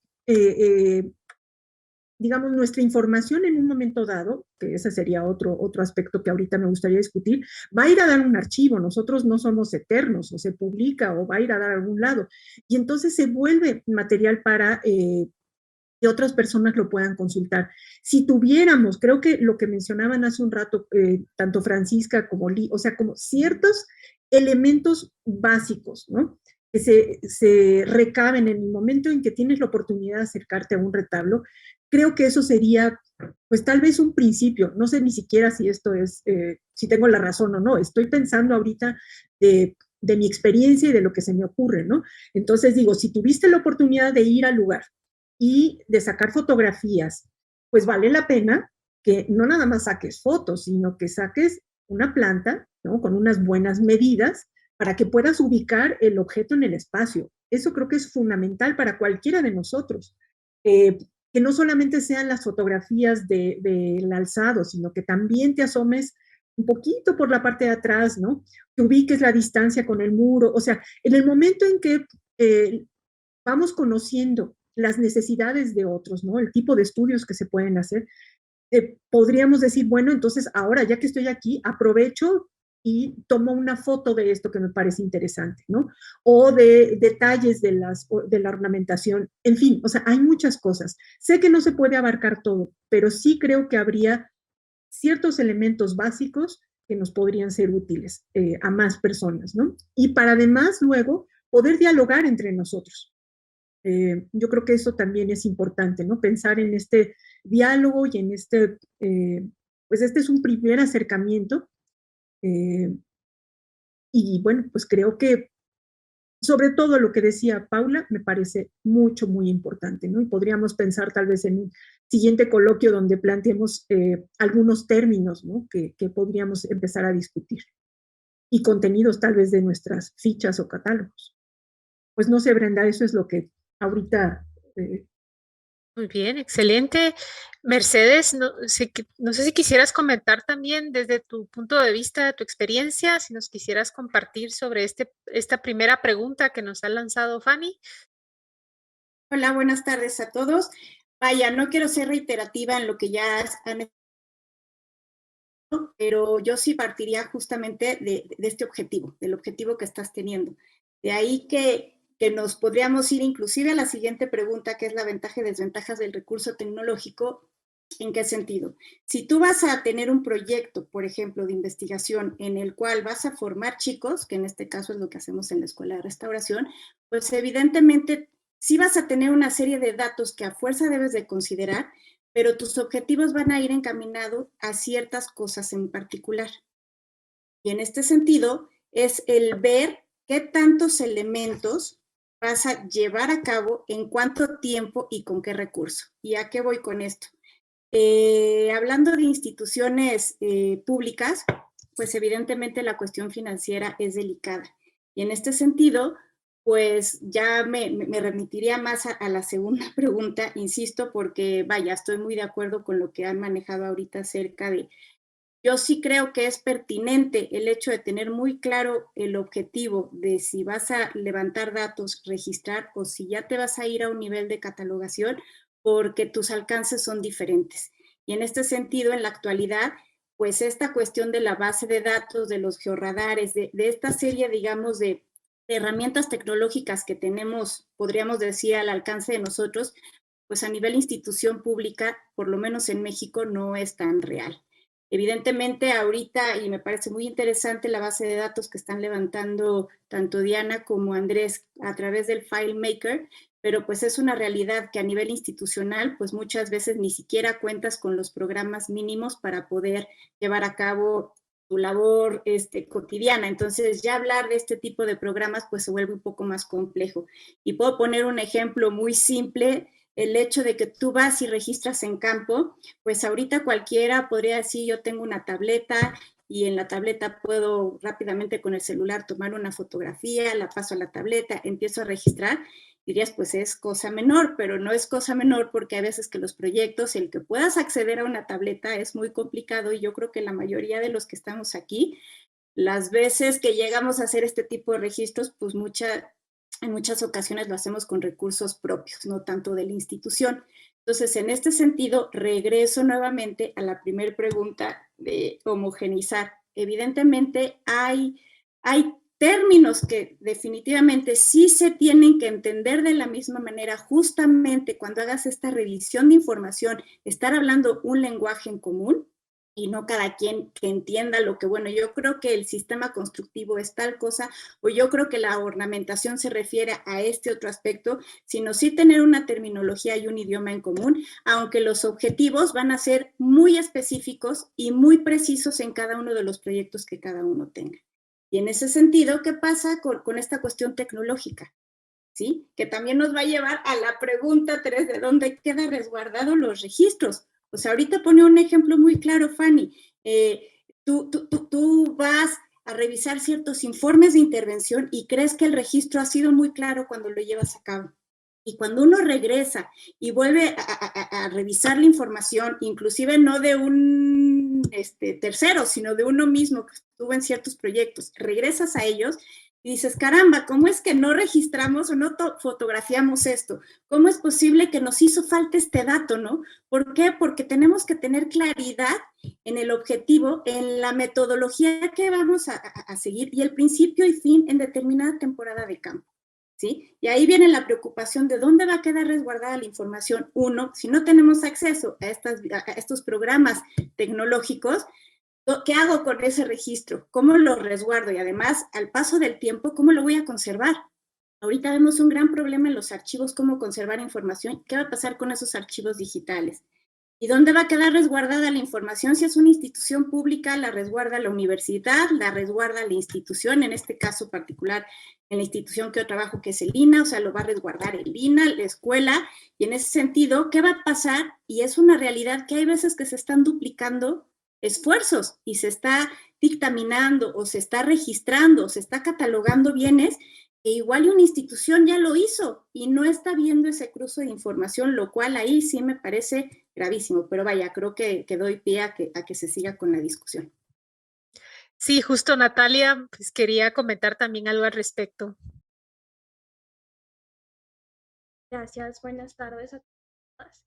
digamos, nuestra información en un momento dado, que ese sería otro aspecto que ahorita me gustaría discutir, va a ir a dar un archivo, nosotros no somos eternos, o se publica o va a ir a dar a algún lado, y entonces se vuelve material para que otras personas lo puedan consultar. Si tuviéramos, creo que lo que mencionaban hace un rato, tanto Francisca como Lee, o sea, como ciertos elementos básicos, ¿no? Que se recaben en el momento en que tienes la oportunidad de acercarte a un retablo, creo que eso sería, pues tal vez un principio. No sé ni siquiera si esto es, si tengo la razón o no. Estoy pensando ahorita de mi experiencia y de lo que se me ocurre, ¿no? Entonces digo, si tuviste la oportunidad de ir al lugar y de sacar fotografías, pues vale la pena que no nada más saques fotos, sino que saques una planta, ¿no? Con unas buenas medidas para que puedas ubicar el objeto en el espacio. Eso creo que es fundamental para cualquiera de nosotros. Que no solamente sean las fotografías del alzado, sino que también te asomes un poquito por la parte de atrás, ¿no? Que ubiques la distancia con el muro. O sea, en el momento en que vamos conociendo las necesidades de otros, ¿no? El tipo de estudios que se pueden hacer, podríamos decir, bueno, entonces ahora ya que estoy aquí, aprovecho y tomo una foto de esto que me parece interesante, ¿no? O de detalles de la ornamentación, en fin, o sea, hay muchas cosas. Sé que no se puede abarcar todo, pero sí creo que habría ciertos elementos básicos que nos podrían ser útiles a más personas, ¿no? Y para además luego poder dialogar entre nosotros. Yo creo que eso también es importante, ¿no? Pensar en este diálogo y en pues este es un primer acercamiento. Y bueno, pues creo que sobre todo lo que decía Paula me parece muy importante, ¿no? Y podríamos pensar tal vez en un siguiente coloquio donde planteemos algunos términos, ¿no? Que podríamos empezar a discutir. Y contenidos tal vez de nuestras fichas o catálogos. Pues no sé, Brenda, eso es lo que ahorita... Muy bien, excelente. Mercedes, no sé si quisieras comentar también desde tu punto de vista, de tu experiencia, si nos quisieras compartir sobre esta primera pregunta que nos ha lanzado Fanny. Hola, buenas tardes a todos. Vaya, no quiero ser reiterativa en lo que ya han, pero yo sí partiría justamente de este objetivo, del objetivo que estás teniendo. De ahí que nos podríamos ir inclusive a la siguiente pregunta, que es la ventaja y desventajas del recurso tecnológico. ¿En qué sentido? Si tú vas a tener un proyecto, por ejemplo, de investigación en el cual vas a formar chicos, que en este caso es lo que hacemos en la Escuela de Restauración, pues evidentemente sí vas a tener una serie de datos que a fuerza debes de considerar, pero tus objetivos van a ir encaminados a ciertas cosas en particular. Y en este sentido es el ver qué tantos elementos vas a llevar a cabo, en cuánto tiempo y con qué recurso. ¿Y a qué voy con esto? Hablando de instituciones públicas, pues evidentemente la cuestión financiera es delicada. Y en este sentido, pues ya me remitiría más a la segunda pregunta, insisto, porque vaya, estoy muy de acuerdo con lo que han manejado ahorita acerca de, yo sí creo que es pertinente el hecho de tener muy claro el objetivo de si vas a levantar datos, registrar, o si ya te vas a ir a un nivel de catalogación, porque tus alcances son diferentes. Y en este sentido, en la actualidad, pues esta cuestión de la base de datos, de los georradares, de esta serie, digamos, de herramientas tecnológicas que tenemos, podríamos decir, al alcance de nosotros, pues a nivel institución pública, por lo menos en México, no es tan real. Evidentemente, ahorita, y me parece muy interesante la base de datos que están levantando tanto Diana como Andrés a través del FileMaker, pero pues es una realidad que a nivel institucional, pues muchas veces ni siquiera cuentas con los programas mínimos para poder llevar a cabo tu labor cotidiana. Entonces, ya hablar de este tipo de programas, pues se vuelve un poco más complejo. Y puedo poner un ejemplo muy simple, el hecho de que tú vas y registras en campo, pues ahorita cualquiera podría decir, yo tengo una tableta y en la tableta puedo rápidamente con el celular tomar una fotografía, la paso a la tableta, empiezo a registrar. Dirías, pues es cosa menor, pero no es cosa menor porque hay veces que los proyectos, el que puedas acceder a una tableta es muy complicado y yo creo que la mayoría de los que estamos aquí, las veces que llegamos a hacer este tipo de registros, pues en muchas ocasiones lo hacemos con recursos propios, no tanto de la institución. Entonces, en este sentido, regreso nuevamente a la primera pregunta de homogeneizar. Evidentemente, hay términos que definitivamente sí se tienen que entender de la misma manera, justamente cuando hagas esta revisión de información, estar hablando un lenguaje en común y no cada quien que entienda lo que, bueno, yo creo que el sistema constructivo es tal cosa, o yo creo que la ornamentación se refiere a este otro aspecto, sino sí tener una terminología y un idioma en común, aunque los objetivos van a ser muy específicos y muy precisos en cada uno de los proyectos que cada uno tenga. Y en ese sentido, ¿qué pasa con esta cuestión tecnológica? ¿Sí? Que también nos va a llevar a la pregunta 3, ¿de dónde quedan resguardados los registros? O sea, ahorita pone un ejemplo muy claro, Fanny. Tú vas a revisar ciertos informes de intervención y crees que el registro ha sido muy claro cuando lo llevas a cabo. Y cuando uno regresa y vuelve a revisar la información, inclusive no de un tercero, sino de uno mismo que estuvo en ciertos proyectos, regresas a ellos y dices, caramba, ¿cómo es que no registramos o no fotografiamos esto? ¿Cómo es posible que nos hizo falta este dato, no? ¿Por qué? Porque tenemos que tener claridad en el objetivo, en la metodología que vamos a seguir y el principio y fin en determinada temporada de campo. ¿Sí? Y ahí viene la preocupación de dónde va a quedar resguardada la información. Uno, si no tenemos acceso a estos programas tecnológicos, ¿qué hago con ese registro? ¿Cómo lo resguardo? Y además, al paso del tiempo, ¿cómo lo voy a conservar? Ahorita vemos un gran problema en los archivos, cómo conservar información. ¿Qué va a pasar con esos archivos digitales? ¿Y dónde va a quedar resguardada la información? Si es una institución pública, la resguarda la universidad, la resguarda la institución, en este caso particular, en la institución que yo trabajo, que es el INA, o sea, lo va a resguardar el INA, la escuela, y en ese sentido, ¿qué va a pasar? Y es una realidad que hay veces que se están duplicando esfuerzos y se está dictaminando o se está registrando o se está catalogando bienes que igual una institución ya lo hizo y no está viendo ese cruce de información, lo cual ahí sí me parece gravísimo, pero vaya, creo que doy pie a que se siga con la discusión. Sí, justo Natalia, pues quería comentar también algo al respecto. Gracias, buenas tardes a todas.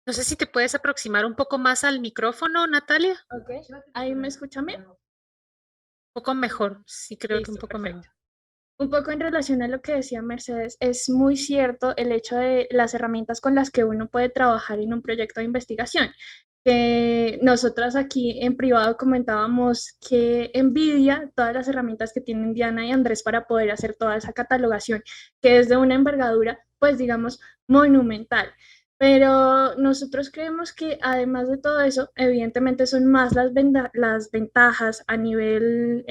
No sé si te puedes aproximar un poco más al micrófono, Natalia. Ok, ¿ahí me escuchan bien? Un poco mejor, sí, creo Listo, que un poco perfecto. mejor. Un poco en relación a lo que decía Mercedes, es muy cierto el hecho de las herramientas con las que uno puede trabajar en un proyecto de investigación. Nosotras aquí en privado comentábamos que envidia todas las herramientas que tienen Diana y Andrés para poder hacer toda esa catalogación, que es de una envergadura, pues digamos, monumental. Pero nosotros creemos que además de todo eso, evidentemente son más las ventajas a nivel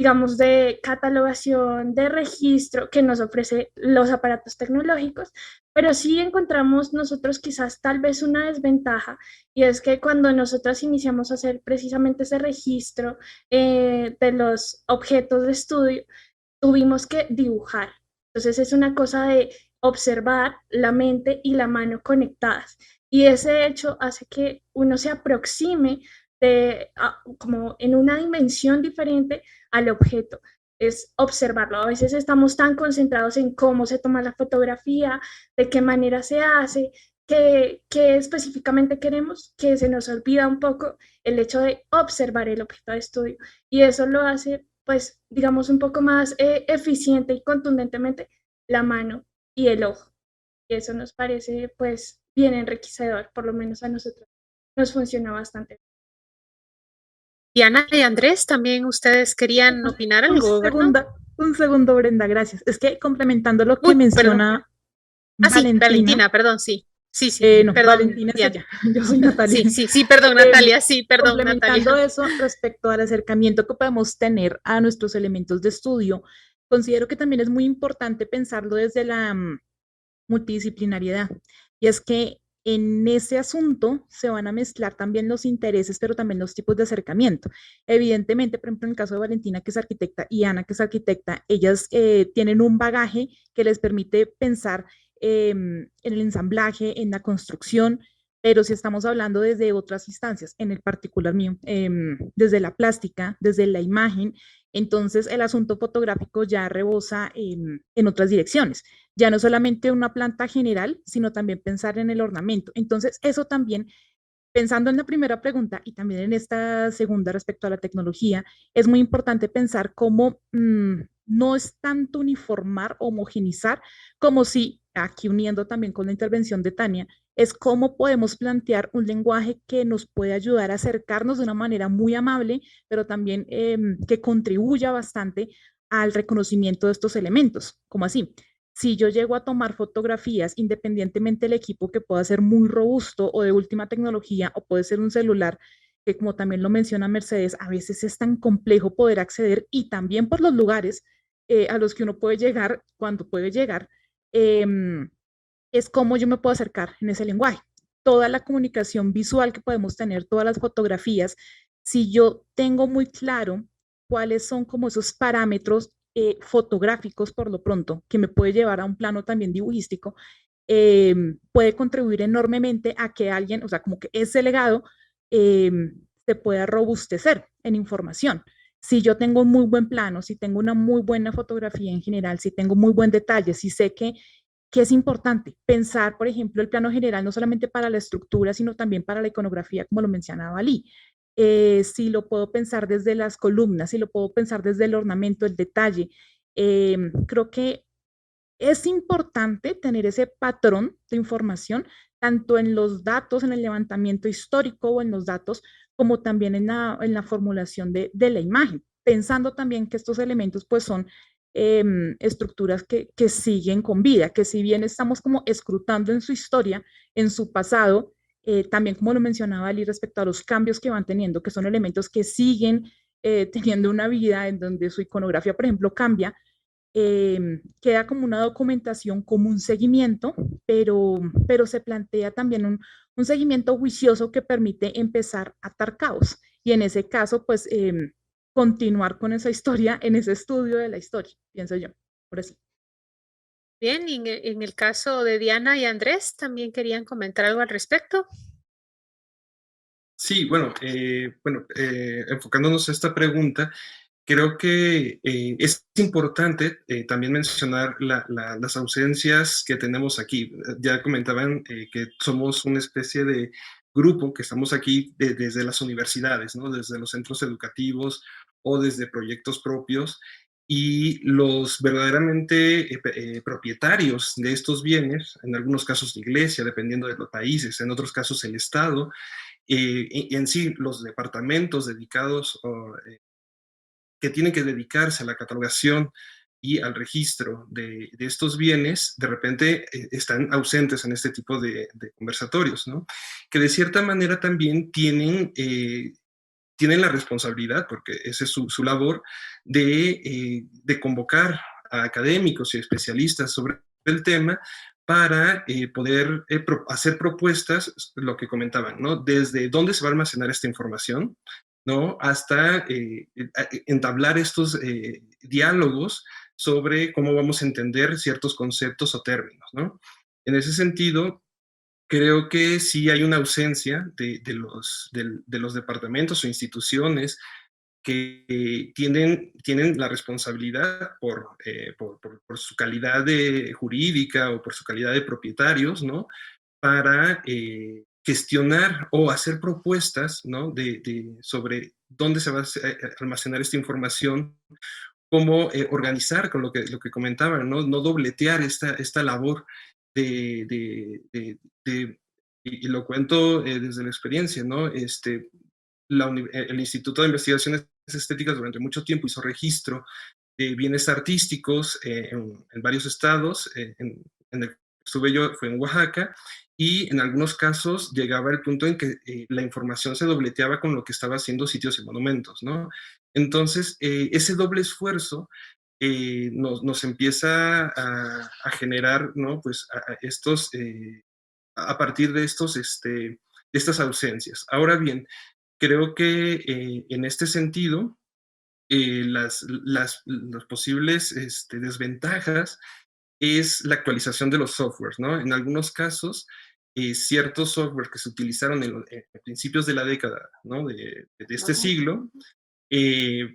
digamos, de catalogación, de registro que nos ofrece los aparatos tecnológicos, pero sí encontramos nosotros quizás tal vez una desventaja, y es que cuando nosotros iniciamos a hacer precisamente ese registro de los objetos de estudio, tuvimos que dibujar. Entonces es una cosa de observar la mente y la mano conectadas. Y ese hecho hace que uno se aproxime como en una dimensión diferente al objeto. Es observarlo. A veces estamos tan concentrados en cómo se toma la fotografía, de qué manera se hace, qué específicamente queremos, que se nos olvida un poco el hecho de observar el objeto de estudio. Y eso lo hace, pues, digamos, un poco más eficiente y contundentemente la mano y el ojo. Y eso nos parece, pues, bien enriquecedor, por lo menos a nosotros nos funciona bastante. Diana y Andrés, también ustedes querían opinar algo, ¿verdad? Un segundo, Brenda, gracias. Es que complementando lo que menciona Valentina. Valentina, perdón, sí. Sí, no, perdón, Valentina es ella. Yo soy Natalia. Sí, perdón, Natalia, sí, perdón, complementando Natalia. eso respecto al acercamiento que podemos tener a nuestros elementos de estudio, considero que también es muy importante pensarlo desde la multidisciplinariedad. Y es que en ese asunto se van a mezclar también los intereses, pero también los tipos de acercamiento. Evidentemente, por ejemplo, en el caso de Valentina, que es arquitecta, y Ana, que es arquitecta, ellas tienen un bagaje que les permite pensar en el ensamblaje, en la construcción, pero si estamos hablando desde otras instancias, en el particular mío, desde la plástica, desde la imagen, entonces el asunto fotográfico ya rebosa en otras direcciones. Ya no solamente una planta general, sino también pensar en el ornamento. Entonces eso también, pensando en la primera pregunta y también en esta segunda respecto a la tecnología, es muy importante pensar cómo no es tanto uniformar, homogenizar, como si, aquí uniendo también con la intervención de Tania, es cómo podemos plantear un lenguaje que nos puede ayudar a acercarnos de una manera muy amable, pero también que contribuya bastante al reconocimiento de estos elementos. ¿Cómo así? Si yo llego a tomar fotografías, independientemente del equipo que pueda ser muy robusto o de última tecnología, o puede ser un celular, que como también lo menciona Mercedes, a veces es tan complejo poder acceder, y también por los lugares a los que uno puede llegar, cuando puede llegar, es cómo yo me puedo acercar en ese lenguaje. Toda la comunicación visual que podemos tener, todas las fotografías, si yo tengo muy claro cuáles son como esos parámetros fotográficos por lo pronto, que me puede llevar a un plano también dibujístico, puede contribuir enormemente a que alguien, o sea, como que ese legado se pueda robustecer en información. Si yo tengo un muy buen plano, si tengo una muy buena fotografía en general, si tengo muy buen detalle, si sé que es importante pensar, por ejemplo, el plano general no solamente para la estructura, sino también para la iconografía, como lo mencionaba Lee. Si lo puedo pensar desde las columnas, si lo puedo pensar desde el ornamento, el detalle. Creo que es importante tener ese patrón de información, tanto en los datos, en el levantamiento histórico o en los datos, como también en la formulación de la imagen, pensando también que estos elementos pues son estructuras que siguen con vida, que si bien estamos como escrutando en su historia, en su pasado, también como lo mencionaba Ali respecto a los cambios que van teniendo, que son elementos que siguen teniendo una vida en donde su iconografía, por ejemplo, cambia, queda como una documentación, como un seguimiento, pero se plantea también un seguimiento juicioso que permite empezar a atar cabos. Y en ese caso, pues, continuar con esa historia, en ese estudio de la historia, pienso yo, por así. Bien, y en el caso de Diana y Andrés, ¿también querían comentar algo al respecto? Sí, bueno, enfocándonos a esta pregunta, creo que es importante también mencionar las ausencias que tenemos aquí. Ya comentaban que somos una especie de grupo que estamos aquí desde las universidades, ¿no? Desde los centros educativos o desde proyectos propios, y los verdaderamente propietarios de estos bienes, en algunos casos la iglesia, dependiendo de los países, en otros casos el Estado, y en sí los departamentos dedicados que tienen que dedicarse a la catalogación y al registro de estos bienes, de repente están ausentes en este tipo de conversatorios, ¿no? Que de cierta manera también tienen tienen la responsabilidad, porque esa es su labor, de convocar a académicos y especialistas sobre el tema para poder hacer propuestas, lo que comentaban, ¿no? Desde dónde se va a almacenar esta información, ¿no? Hasta entablar estos diálogos sobre cómo vamos a entender ciertos conceptos o términos, ¿no? En ese sentido, creo que sí hay una ausencia de los departamentos o instituciones que tienen la responsabilidad por su calidad jurídica o por su calidad de propietarios, ¿no? Para gestionar o hacer propuestas, ¿no? Sobre dónde se va a almacenar esta información, cómo organizar con lo que comentaban, ¿no? No dobletear esta labor y lo cuento desde la experiencia, ¿no? El Instituto de Investigaciones Estéticas durante mucho tiempo hizo registro de bienes artísticos en varios estados. En el que estuve yo fue en Oaxaca, y en algunos casos llegaba el punto en que la información se dobleteaba con lo que estaba haciendo Sitios y Monumentos, ¿no? Entonces, ese doble esfuerzo nos empieza a generar, ¿no? Pues a partir de estas ausencias. Ahora bien, creo que en este sentido, las posibles desventajas es la actualización de los softwares, ¿no? En algunos casos, ciertos software que se utilizaron en principios de la década, ¿no? de este siglo,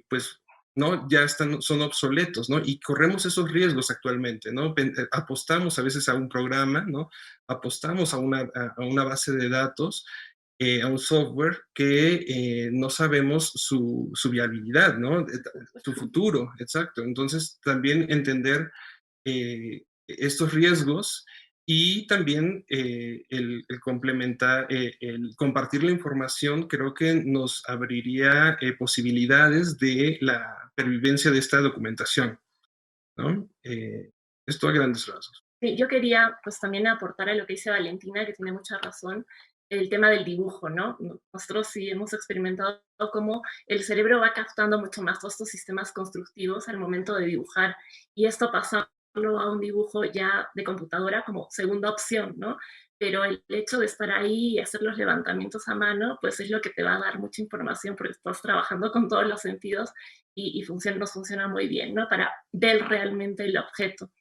pues, ¿no? Ya son obsoletos, ¿no? Y corremos esos riesgos actualmente, ¿no? Apostamos a veces a un programa, ¿no? Apostamos a una base de datos, a un software que no sabemos su viabilidad, ¿no? Su futuro, exacto. Entonces, también entender estos riesgos, y también el complementar, el compartir la información, creo que nos abriría posibilidades de la pervivencia de esta documentación, ¿no? Esto a grandes rasgos. Sí, yo quería pues también aportar a lo que dice Valentina, que tiene mucha razón, el tema del dibujo, ¿no? Nosotros sí hemos experimentado cómo el cerebro va captando mucho más todos estos sistemas constructivos al momento de dibujar, y esto pasa a un dibujo ya de computadora como segunda opción, ¿no? Pero el hecho de estar ahí y hacer los levantamientos a mano, pues es lo que te va a dar mucha información, porque estás trabajando con todos los sentidos y nos funciona muy bien, ¿no? Para ver realmente el objeto.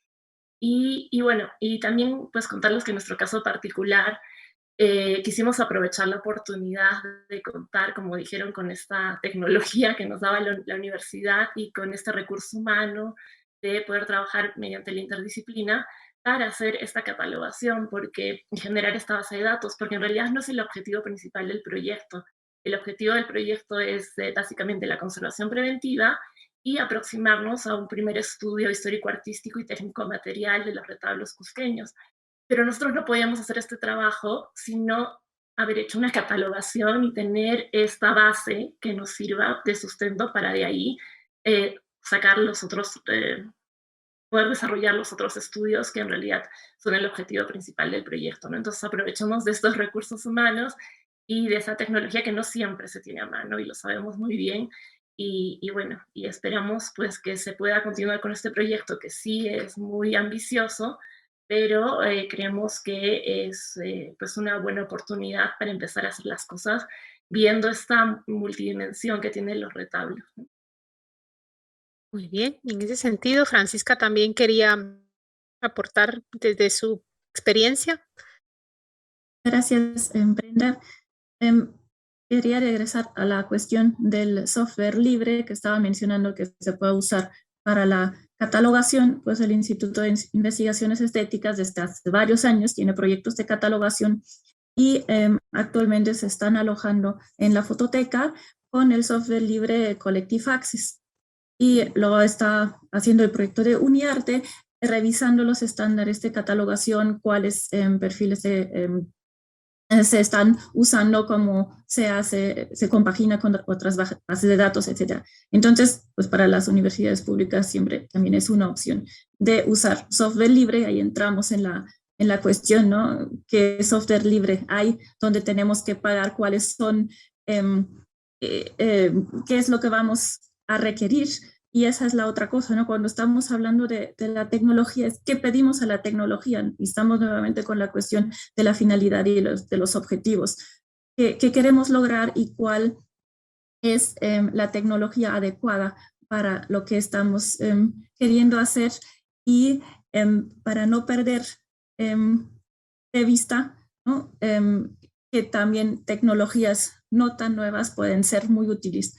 Y bueno, y también pues contarles que en nuestro caso particular quisimos aprovechar la oportunidad de contar, como dijeron, con esta tecnología que nos daba la universidad y con este recurso humano de poder trabajar mediante la interdisciplina para hacer esta catalogación y generar esta base de datos, porque en realidad no es el objetivo principal del proyecto. El objetivo del proyecto es básicamente la conservación preventiva y aproximarnos a un primer estudio histórico-artístico y técnico-material de los retablos cusqueños. Pero nosotros no podíamos hacer este trabajo sino haber hecho una catalogación y tener esta base que nos sirva de sustento para de ahí sacar los otros, poder desarrollar los otros estudios que en realidad son el objetivo principal del proyecto, ¿no? Entonces aprovechamos de estos recursos humanos y de esa tecnología que no siempre se tiene a mano, y lo sabemos muy bien. Y bueno, y esperamos pues que se pueda continuar con este proyecto, que sí es muy ambicioso, pero creemos que es pues una buena oportunidad para empezar a hacer las cosas viendo esta multidimensión que tienen los retablos, ¿no? Muy bien, en ese sentido, Francisca también quería aportar desde su experiencia. Gracias, Brenda. Quería regresar a la cuestión del software libre que estaba mencionando, que se puede usar para la catalogación. Pues el Instituto de Investigaciones Estéticas desde hace varios años tiene proyectos de catalogación y actualmente se están alojando en la fototeca con el software libre Collective Access. Y luego está haciendo el proyecto de UniArte, revisando los estándares de catalogación, cuáles perfiles se están usando, cómo se compagina con otras bases de datos, etc. Entonces, pues para las universidades públicas siempre también es una opción de usar software libre. Ahí entramos en la cuestión, ¿no? ¿Qué software libre hay donde tenemos que pagar? ¿Cuáles son qué es lo que vamos a requerir. Y esa es la otra cosa, ¿no? Cuando estamos hablando de la tecnología, es qué pedimos a la tecnología. Y estamos nuevamente con la cuestión de la finalidad y de los objetivos. ¿Qué queremos lograr y cuál es la tecnología adecuada para lo que estamos queriendo hacer? Y para no perder de vista, ¿no? Que también tecnologías no tan nuevas pueden ser muy útiles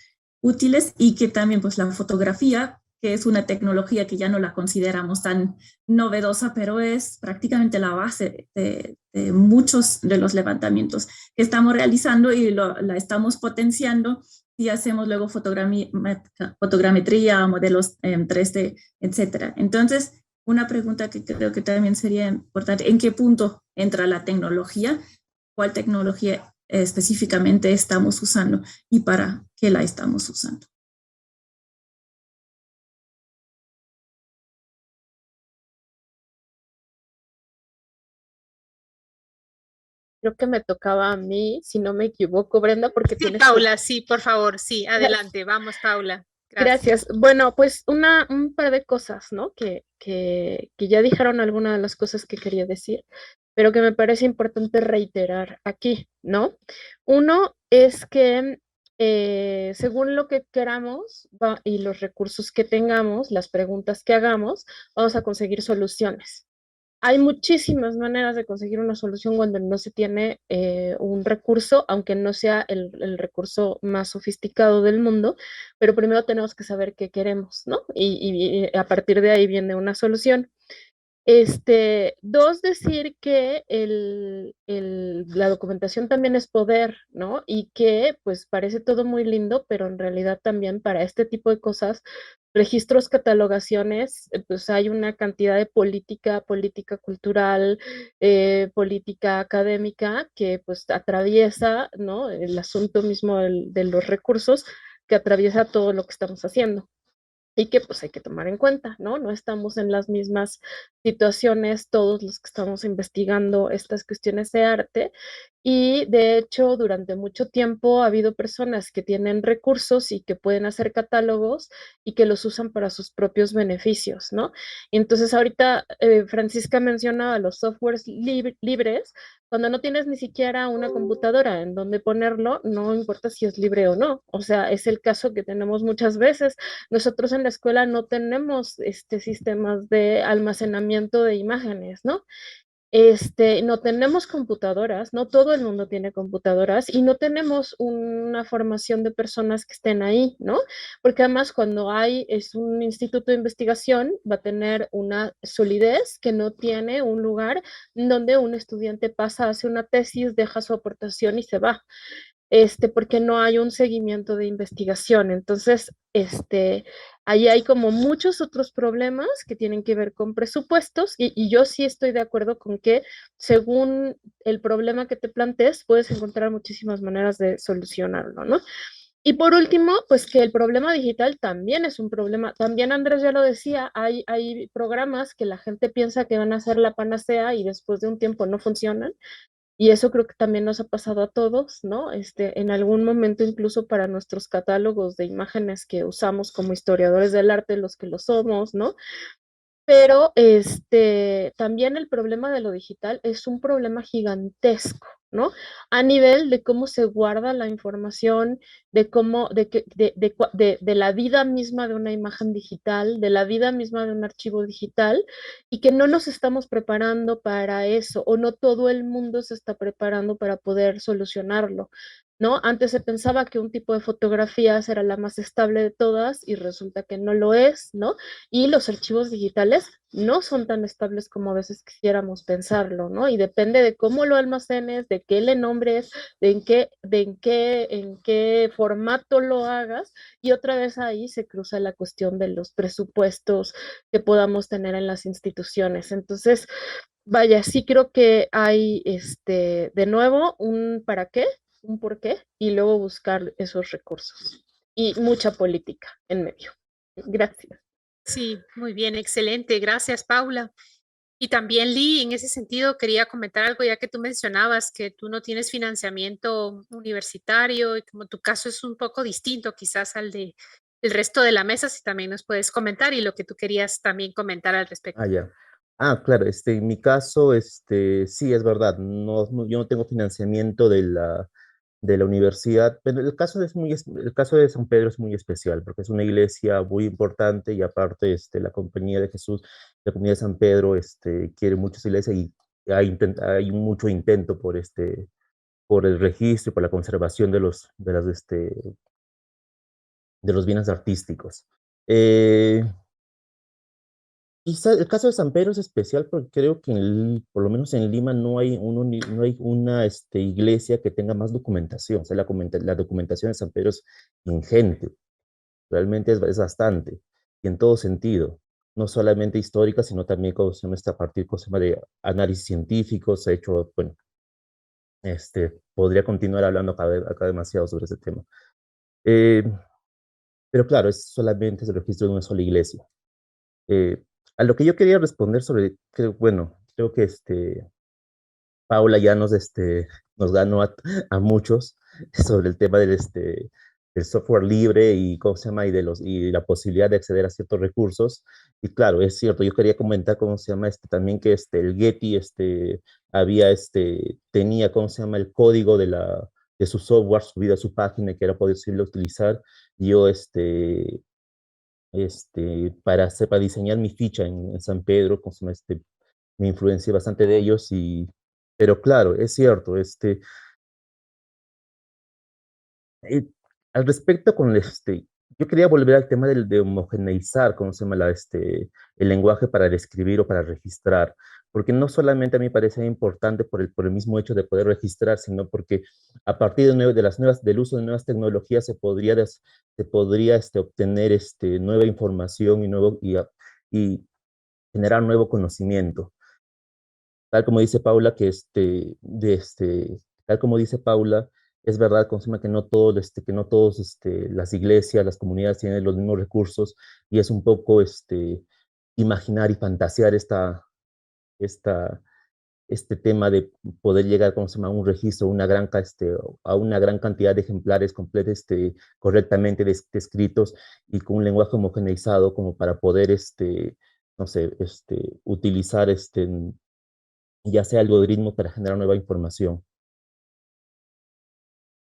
y que también pues la fotografía, que es una tecnología que ya no la consideramos tan novedosa, pero es prácticamente la base de muchos de los levantamientos que estamos realizando y la estamos potenciando y hacemos luego fotogrametría, modelos 3D, etcétera. Entonces, una pregunta que creo que también sería importante, ¿en qué punto entra la tecnología? ¿Cuál tecnología específicamente estamos usando y para qué la estamos usando? Creo que me tocaba a mí, si no me equivoco, Brenda, porque Sí, tienes... Paula, sí, por favor, sí, adelante, vamos, Paula. Gracias. Bueno, pues un par de cosas, ¿no? Que ya dijeron algunas de las cosas que quería decir, pero que me parece importante reiterar aquí, ¿no? Uno es que según lo que queramos y los recursos que tengamos, las preguntas que hagamos, vamos a conseguir soluciones. Hay muchísimas maneras de conseguir una solución cuando no se tiene un recurso, aunque no sea el recurso más sofisticado del mundo, pero primero tenemos que saber qué queremos, ¿no? Y a partir de ahí viene una solución. Dos, decir que la documentación también es poder, ¿no? Y que pues parece todo muy lindo, pero en realidad también para este tipo de cosas, registros, catalogaciones, pues hay una cantidad de política cultural, política académica que pues atraviesa, ¿no? El asunto mismo de los recursos que atraviesa todo lo que estamos haciendo. Y que pues hay que tomar en cuenta, ¿no? No estamos en las mismas situaciones todos los que estamos investigando estas cuestiones de arte y de hecho durante mucho tiempo ha habido personas que tienen recursos y que pueden hacer catálogos y que los usan para sus propios beneficios, ¿no? Entonces ahorita Francisca mencionaba los softwares libres. Cuando no tienes ni siquiera una computadora en donde ponerlo, no importa si es libre o no. O sea, es el caso que tenemos muchas veces. Nosotros en la escuela no tenemos sistemas de almacenamiento de imágenes, ¿no? No tenemos computadoras, no todo el mundo tiene computadoras y no tenemos una formación de personas que estén ahí, ¿no? Porque además cuando es un instituto de investigación va a tener una solidez que no tiene un lugar donde un estudiante pasa, hace una tesis, deja su aportación y se va. Porque no hay un seguimiento de investigación. Entonces, ahí hay como muchos otros problemas que tienen que ver con presupuestos y yo sí estoy de acuerdo con que según el problema que te plantees, puedes encontrar muchísimas maneras de solucionarlo, ¿no? Y por último, pues que el problema digital también es un problema. También Andrés ya lo decía, hay programas que la gente piensa que van a ser la panacea y después de un tiempo no funcionan. Y eso creo que también nos ha pasado a todos, ¿no? En algún momento incluso para nuestros catálogos de imágenes que usamos como historiadores del arte, los que lo somos, ¿no? Pero también el problema de lo digital es un problema gigantesco, ¿no? A nivel de cómo se guarda la información, de la vida misma de una imagen digital, de la vida misma de un archivo digital, y que no nos estamos preparando para eso, o no todo el mundo se está preparando para poder solucionarlo, ¿no? Antes se pensaba que un tipo de fotografías era la más estable de todas y resulta que no lo es, ¿no? Y los archivos digitales no son tan estables como a veces quisiéramos pensarlo, ¿no? Y depende de cómo lo almacenes, de qué le nombres, en qué formato lo hagas, y otra vez ahí se cruza la cuestión de los presupuestos que podamos tener en las instituciones. Entonces, vaya, sí creo que hay, de nuevo, un para qué, un por qué, y luego buscar esos recursos. Y mucha política en medio. Gracias. Sí, muy bien, excelente. Gracias, Paula. Y también, Lee, en ese sentido quería comentar algo, ya que tú mencionabas que tú no tienes financiamiento universitario y como tu caso es un poco distinto quizás al de el resto de la mesa, si también nos puedes comentar y lo que tú querías también comentar al respecto. Ah, ya. Ah, claro, en mi caso, sí, es verdad, yo no tengo financiamiento de la universidad, pero el caso de San Pedro es muy especial, porque es una iglesia muy importante y aparte, la Compañía de Jesús, la Comunidad de San Pedro, quiere mucho esa iglesia y hay mucho intento por el registro y por la conservación de los bienes artísticos. Eh, el caso de San Pedro es especial porque creo que por lo menos en Lima no hay una iglesia que tenga más documentación. O sea, la documentación de San Pedro es ingente, realmente es bastante, y en todo sentido, no solamente histórica, sino también a partir de análisis científicos. Se ha hecho, bueno, podría continuar hablando acá demasiado sobre ese tema. Eh, pero claro, es el registro de una sola iglesia. Eh, a lo que yo quería responder creo que Paula ya nos ganó a muchos sobre el tema del software libre y cómo se llama, y la posibilidad de acceder a ciertos recursos. Y claro, es cierto, yo quería comentar cómo se llama también que el Getty tenía cómo se llama el código de su software subido a su página que era posible utilizar. Yo para diseñar mi ficha en San Pedro, me influencié bastante de ellos, pero claro, es cierto, eh, al respecto yo quería volver al tema de homogeneizar, ¿cómo se llama? El lenguaje para describir o para registrar, porque no solamente a mí me parece importante por el mismo hecho de poder registrar, sino porque a partir del uso de nuevas tecnologías se podría obtener nueva información y generar nuevo conocimiento. Tal como dice Paula, tal como dice Paula, es verdad, Consuma, que no todos, las iglesias, las comunidades tienen los mismos recursos, y es un poco, imaginar y fantasear esta, este tema de poder llegar, ¿cómo se llama?, a un registro, a una gran cantidad de ejemplares completos, correctamente descritos y con un lenguaje homogeneizado como para poder, no sé, utilizar, ya sea algoritmos para generar nueva información.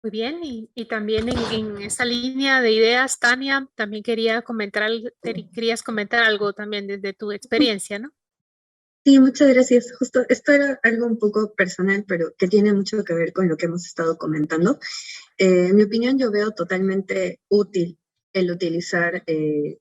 Muy bien, y también en esa línea de ideas, Tania, también querías comentar algo también desde tu experiencia, ¿no? Sí, muchas gracias. Justo esto era algo un poco personal, pero que tiene mucho que ver con lo que hemos estado comentando. En mi opinión, yo veo totalmente útil el utilizar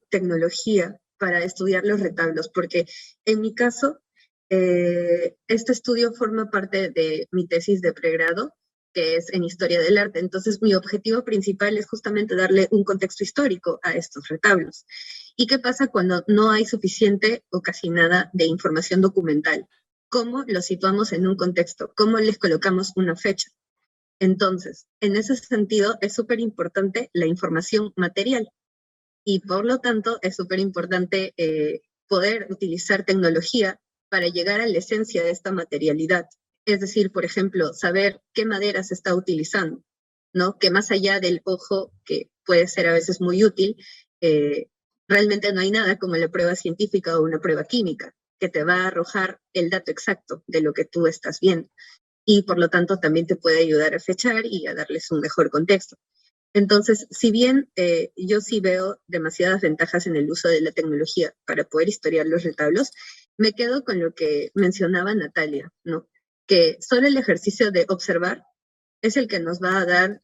tecnología para estudiar los retablos, porque en mi caso, este estudio forma parte de mi tesis de pregrado, que es en Historia del Arte. Entonces, mi objetivo principal es justamente darle un contexto histórico a estos retablos. ¿Y qué pasa cuando no hay suficiente o casi nada de información documental? ¿Cómo los situamos en un contexto? ¿Cómo les colocamos una fecha? Entonces, en ese sentido, es súper importante la información material y por lo tanto es súper importante poder utilizar tecnología para llegar a la esencia de esta materialidad. Es decir, por ejemplo, saber qué madera se está utilizando, ¿no? Que más allá del ojo, que puede ser a veces muy útil, realmente no hay nada como la prueba científica o una prueba química que te va a arrojar el dato exacto de lo que tú estás viendo. Y por lo tanto también te puede ayudar a fechar y a darles un mejor contexto. Entonces, si bien yo sí veo demasiadas ventajas en el uso de la tecnología para poder historiar los retablos, me quedo con lo que mencionaba Natalia, ¿no? Que solo el ejercicio de observar es el que nos va a dar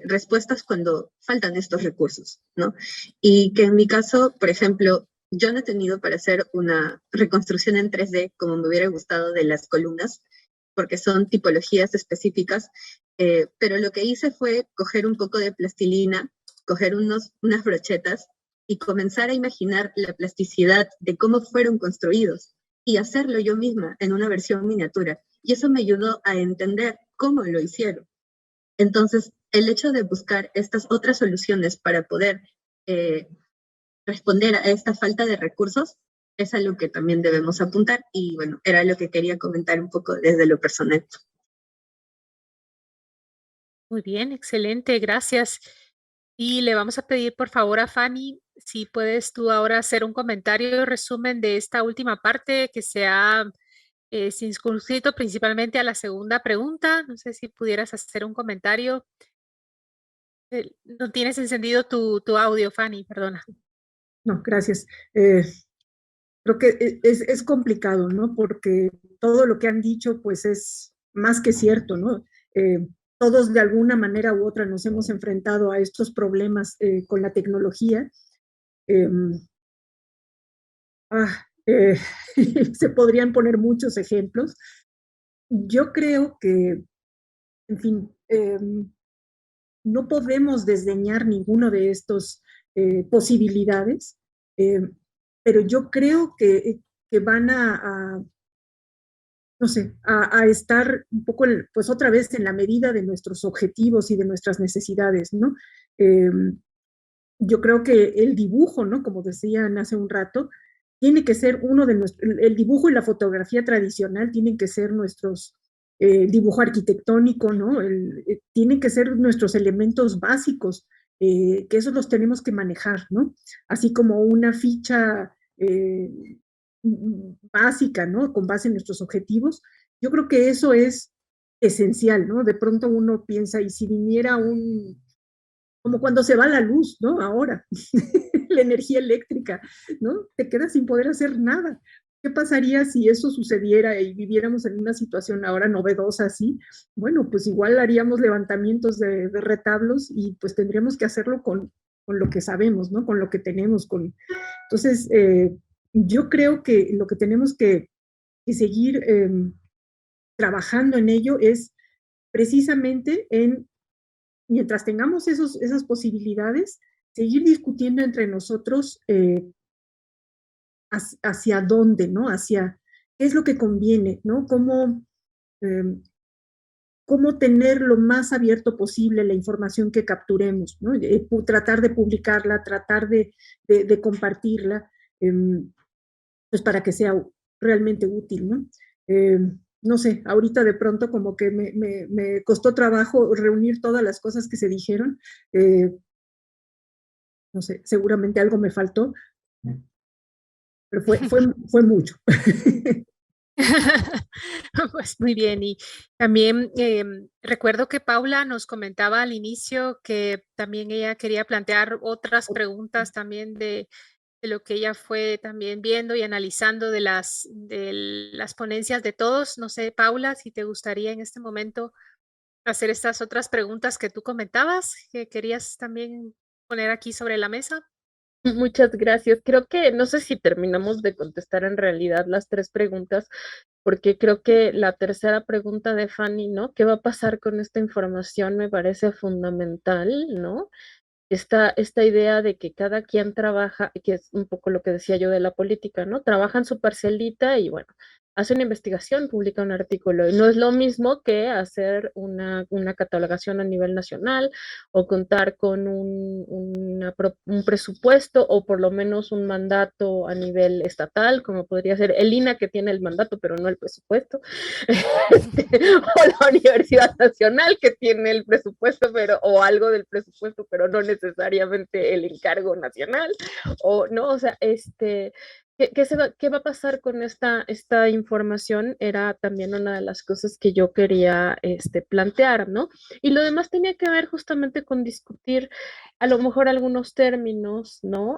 respuestas cuando faltan estos recursos, ¿no? Y que en mi caso, por ejemplo, yo no he tenido para hacer una reconstrucción en 3D como me hubiera gustado de las columnas, porque son tipologías específicas, pero lo que hice fue coger un poco de plastilina, coger unas brochetas y comenzar a imaginar la plasticidad de cómo fueron construidos y hacerlo yo misma en una versión miniatura. Y eso me ayudó a entender cómo lo hicieron. Entonces, el hecho de buscar estas otras soluciones para poder responder a esta falta de recursos es algo que también debemos apuntar y bueno, era lo que quería comentar un poco desde lo personal. Muy bien, excelente, gracias. Y le vamos a pedir por favor a Fanny, si puedes tú ahora hacer un comentario, resumen de esta última parte que se ha circunscrito principalmente a la segunda pregunta. No sé si pudieras hacer un comentario. No tienes encendido tu audio, Fanny, perdona. No, gracias. Creo que es complicado, ¿no? Porque todo lo que han dicho, pues es más que cierto, ¿no? Todos de alguna manera u otra nos hemos enfrentado a estos problemas con la tecnología. Se podrían poner muchos ejemplos. Yo creo que, en fin, no podemos desdeñar ninguno de estos posibilidades, pero yo creo que van no sé, a estar un poco, pues otra vez en la medida de nuestros objetivos y de nuestras necesidades, ¿no? Yo creo que el dibujo, ¿no? Como decían hace un rato, tiene que ser uno de nuestros, el dibujo y la fotografía tradicional tienen que ser nuestros, dibujo arquitectónico, ¿no? Tienen que ser nuestros elementos básicos, que esos los tenemos que manejar, ¿no? Así como una ficha básica, ¿no? Con base en nuestros objetivos. Yo creo que eso es esencial, ¿no? De pronto uno piensa, y si viniera como cuando se va la luz, ¿no? Ahora, la energía eléctrica, ¿no? Te quedas sin poder hacer nada. ¿Qué pasaría si eso sucediera y viviéramos en una situación ahora novedosa así? Bueno, pues igual haríamos levantamientos de retablos y pues tendríamos que hacerlo con lo que sabemos, ¿no? Con lo que tenemos. Entonces, yo creo que lo que tenemos que seguir trabajando en ello es precisamente en, mientras tengamos esas posibilidades, seguir discutiendo entre nosotros hacia dónde, ¿no? Hacia qué es lo que conviene, ¿no? Cómo tener lo más abierto posible la información que capturemos, ¿no? Tratar de publicarla, tratar de compartirla, pues para que sea realmente útil, ¿no? No sé, ahorita de pronto como que me costó trabajo reunir todas las cosas que se dijeron. No sé, seguramente algo me faltó, pero fue mucho. Pues muy bien, y también recuerdo que Paula nos comentaba al inicio que también ella quería plantear otras preguntas también de lo que ella fue también viendo y analizando de las ponencias de todos. No sé, Paula, si te gustaría en este momento hacer estas otras preguntas que tú comentabas, que querías también poner aquí sobre la mesa. Muchas gracias. Creo que no sé si terminamos de contestar en realidad las 3 preguntas, porque creo que la tercera pregunta de Fanny, ¿no? ¿Qué va a pasar con esta información? Me parece fundamental, ¿no? Esta idea de que cada quien trabaja, que es un poco lo que decía yo de la política, ¿no? Trabaja en su parcelita y bueno, hace una investigación, publica un artículo. Y no es lo mismo que hacer una catalogación a nivel nacional o contar con un presupuesto o por lo menos un mandato a nivel estatal, como podría ser el INAH, que tiene el mandato pero no el presupuesto, o la Universidad Nacional, que tiene el presupuesto o algo del presupuesto, pero no necesariamente el encargo nacional, o no, o sea, ¿qué va a pasar con esta información? Era también una de las cosas que yo quería plantear, ¿no? Y lo demás tenía que ver justamente con discutir a lo mejor algunos términos, ¿no?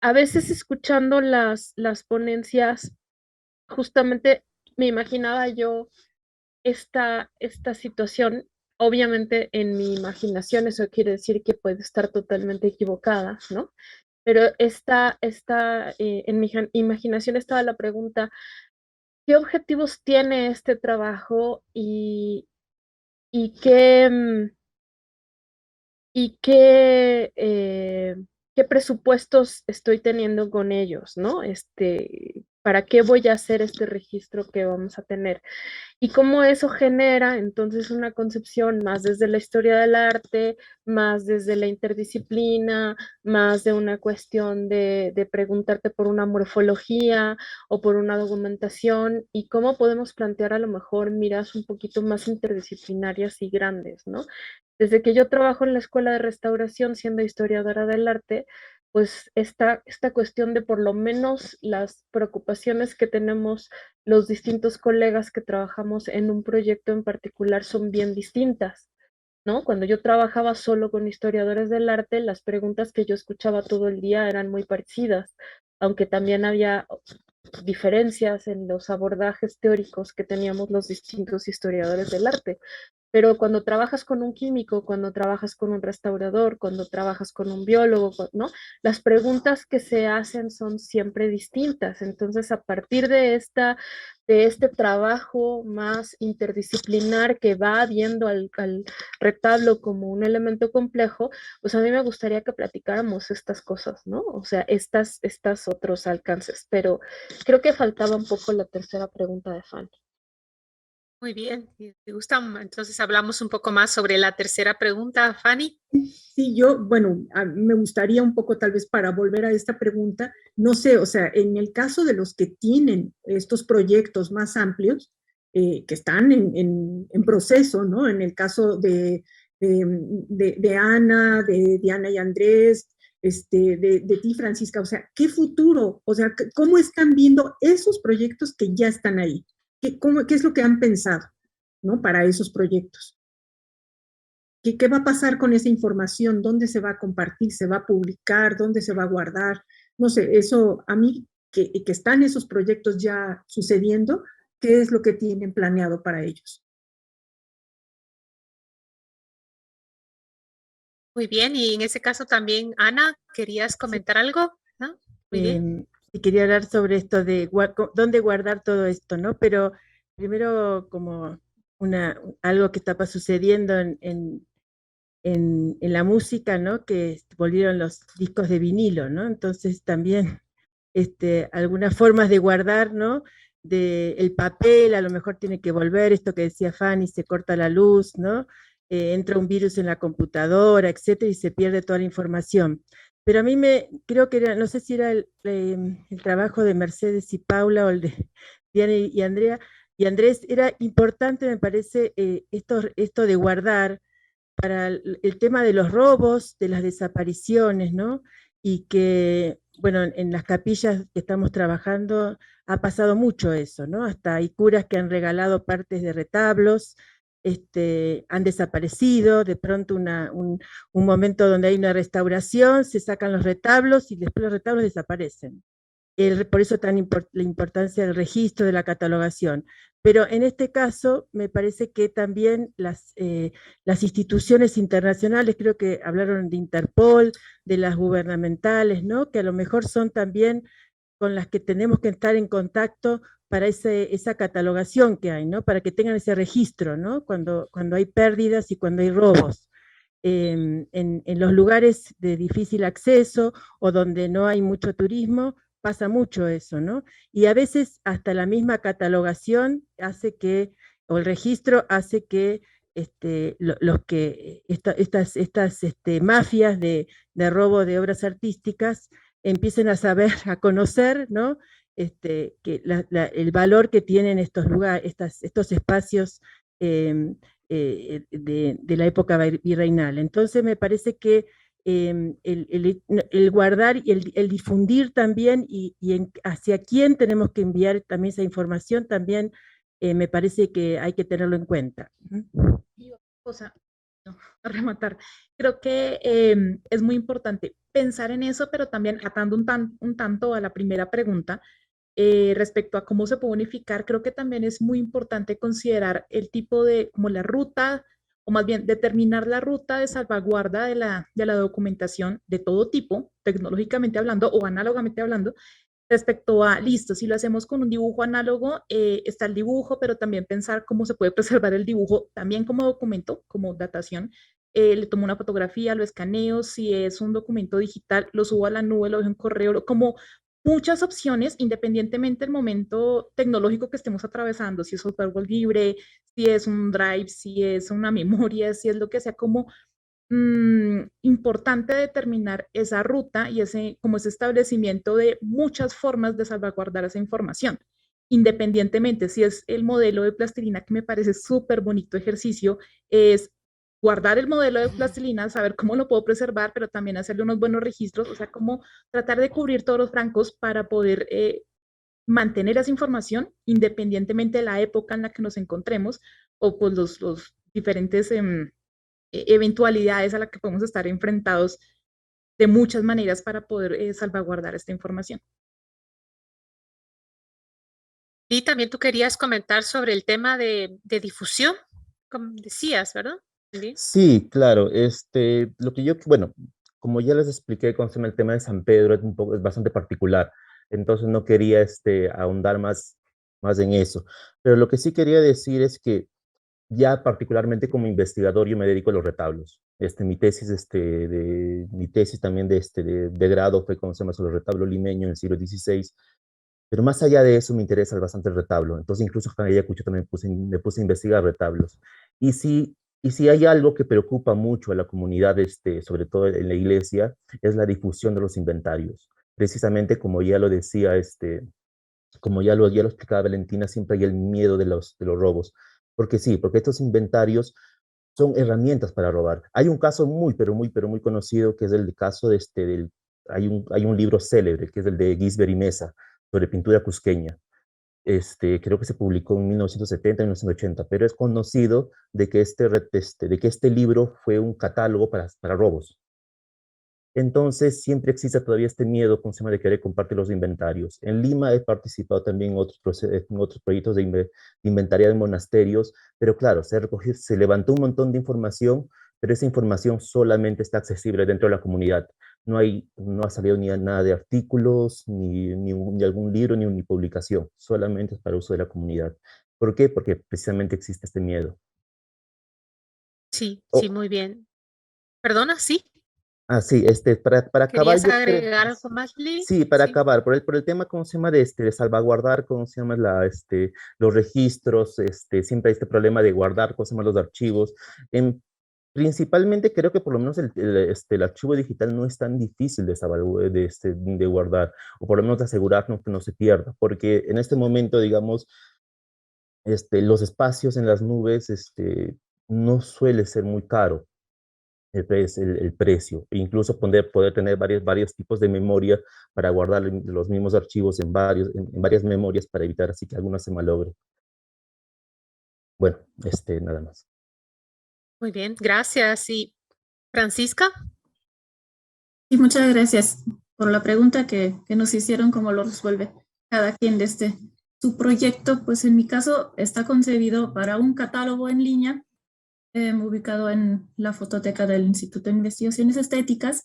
A veces escuchando las ponencias, justamente me imaginaba yo esta situación. Obviamente en mi imaginación eso quiere decir que puede estar totalmente equivocada, ¿no? Pero en mi imaginación estaba la pregunta, ¿qué objetivos tiene este trabajo y qué, qué presupuestos estoy teniendo con ellos, ¿no? ¿Para qué voy a hacer este registro que vamos a tener? Y cómo eso genera entonces una concepción más desde la historia del arte, más desde la interdisciplina, más de una cuestión de preguntarte por una morfología o por una documentación, y cómo podemos plantear a lo mejor miras un poquito más interdisciplinarias y grandes, ¿no? Desde que yo trabajo en la Escuela de Restauración siendo historiadora del arte, pues esta cuestión de por lo menos las preocupaciones que tenemos los distintos colegas que trabajamos en un proyecto en particular son bien distintas, ¿no? Cuando yo trabajaba solo con historiadores del arte, las preguntas que yo escuchaba todo el día eran muy parecidas, aunque también había diferencias en los abordajes teóricos que teníamos los distintos historiadores del arte. Pero cuando trabajas con un químico, cuando trabajas con un restaurador, cuando trabajas con un biólogo, ¿no? Las preguntas que se hacen son siempre distintas. Entonces, a partir de este trabajo más interdisciplinar que va viendo al retablo como un elemento complejo, pues a mí me gustaría que platicáramos estas cosas, ¿no? O sea, estas otros alcances. Pero creo que faltaba un poco la tercera pregunta de Fanny. Muy bien, si te gusta, entonces hablamos un poco más sobre la tercera pregunta, Fanny. Sí, yo, bueno, me gustaría un poco tal vez para volver a esta pregunta, no sé, o sea, en el caso de los que tienen estos proyectos más amplios, que están en proceso, ¿no? En el caso de Ana, de Diana y Andrés, de ti, Francisca, o sea, ¿qué futuro? O sea, ¿cómo están viendo esos proyectos que ya están ahí? ¿Qué es lo que han pensado, ¿no? Para esos proyectos. ¿Qué va a pasar con esa información? ¿Dónde se va a compartir? ¿Se va a publicar? ¿Dónde se va a guardar? No sé, eso a mí, que están esos proyectos ya sucediendo, ¿qué es lo que tienen planeado para ellos? Muy bien, y en ese caso también, Ana, ¿querías comentar algo? ¿No? Muy bien. Sí, quería hablar sobre esto de dónde guardar todo esto, ¿no? Pero primero como algo que está sucediendo en la música, ¿no? Que volvieron los discos de vinilo, ¿no? Entonces también algunas formas de guardar, ¿no? El papel, a lo mejor tiene que volver, esto que decía Fanny, se corta la luz, ¿no? Entra un virus en la computadora, etcétera, y se pierde toda la información. Pero a mí creo que era, no sé si era el trabajo de Mercedes y Paula o el de Diana y Andrea, y Andrés, era importante, me parece, esto de guardar para el tema de los robos, de las desapariciones, ¿no? Y que, bueno, en las capillas que estamos trabajando ha pasado mucho eso, ¿no? Hasta hay curas que han regalado partes de retablos, han desaparecido, de pronto un momento donde hay una restauración, se sacan los retablos y después los retablos desaparecen. Por eso la importancia del registro, de la catalogación. Pero en este caso, me parece que también las instituciones internacionales, creo que hablaron de Interpol, de las gubernamentales, ¿no? Que a lo mejor son también con las que tenemos que estar en contacto para esa catalogación que hay, ¿no? Para que tengan ese registro, ¿no? Cuando hay pérdidas y cuando hay robos. En los lugares de difícil acceso o donde no hay mucho turismo, pasa mucho eso, ¿no? Y a veces hasta la misma catalogación hace que, o el registro hace que estas mafias de robo de obras artísticas empiecen a saber, a conocer, ¿no? Que el valor que tienen estos lugares, estos espacios de la época virreinal. Entonces me parece que el guardar y el difundir también y hacia quién tenemos que enviar también esa información también me parece que hay que tenerlo en cuenta. Y otra cosa, no, a rematar, creo que es muy importante pensar en eso, pero también atando un tanto a la primera pregunta, respecto a cómo se puede unificar, creo que también es muy importante considerar el tipo de, como la ruta, o más bien determinar la ruta de salvaguarda de la documentación de todo tipo, tecnológicamente hablando o análogamente hablando, respecto a, listo, si lo hacemos con un dibujo análogo, está el dibujo, pero también pensar cómo se puede preservar el dibujo también como documento, como datación. Le tomo una fotografía, lo escaneo, si es un documento digital, lo subo a la nube, lo dejo en correo, como muchas opciones, independientemente del momento tecnológico que estemos atravesando, si es software libre, si es un drive, si es una memoria, si es lo que sea, como importante determinar esa ruta y como ese establecimiento de muchas formas de salvaguardar esa información, independientemente si es el modelo de plastilina, que me parece súper bonito ejercicio, es guardar el modelo de plastilina, saber cómo lo puedo preservar, pero también hacerle unos buenos registros, o sea, como tratar de cubrir todos los francos para poder mantener esa información independientemente de la época en la que nos encontremos o pues los diferentes eventualidades a las que podemos estar enfrentados de muchas maneras para poder salvaguardar esta información. Y también tú querías comentar sobre el tema de difusión, como decías, ¿verdad? Sí, claro. Lo que yo, bueno, como ya les expliqué con el tema de San Pedro, es bastante particular. Entonces no quería ahondar más en eso. Pero lo que sí quería decir es que ya particularmente como investigador yo me dedico a los retablos. Mi tesis, mi tesis también de grado fue con sobre el retablo limeño en el siglo XVI. Pero más allá de eso me interesa bastante el retablo. Entonces incluso en Ayacucho también me puse a investigar retablos. Y si hay algo que preocupa mucho a la comunidad, sobre todo en la iglesia, es la difusión de los inventarios. Precisamente como ya lo decía, como ya lo explicaba Valentina, siempre hay el miedo de los robos. Porque sí, porque estos inventarios son herramientas para robar. Hay un caso pero muy conocido, que es el caso hay un libro célebre, que es el de Gisbert y Mesa, sobre pintura cusqueña. Creo que se publicó en 1970, 1980, pero es conocido de que este libro fue un catálogo para robos. Entonces, siempre existe todavía este miedo de querer compartir los inventarios. En Lima he participado también en otros proyectos de inventariado en monasterios, pero claro, se levantó un montón de información, pero esa información solamente está accesible dentro de la comunidad. No ha salido ni nada de artículos, ni algún libro, ni publicación. Solamente es para uso de la comunidad. ¿Por qué? Porque precisamente existe este miedo. Sí, sí, muy bien. ¿Perdona? ¿Sí? Sí, para acabar, ¿Querías agregar algo más, Lili? Sí, para acabar, por el tema, ¿cómo se llama? De salvaguardar, ¿cómo se llama? Los registros, siempre hay este problema de guardar, ¿cómo se llama? Los archivos. Principalmente creo que por lo menos el archivo digital no es tan difícil de guardar, o por lo menos de asegurarnos que no se pierda, porque en este momento, digamos, los espacios en las nubes, no suele ser muy caro el precio, e incluso poder tener varios tipos de memoria para guardar los mismos archivos en varias memorias para evitar así que alguna se malogre. Bueno, nada más. Muy bien, gracias. ¿Y Francisca? Y muchas gracias por la pregunta que nos hicieron, cómo lo resuelve cada quien desde su proyecto. Pues en mi caso está concebido para un catálogo en línea ubicado en la fototeca del Instituto de Investigaciones Estéticas,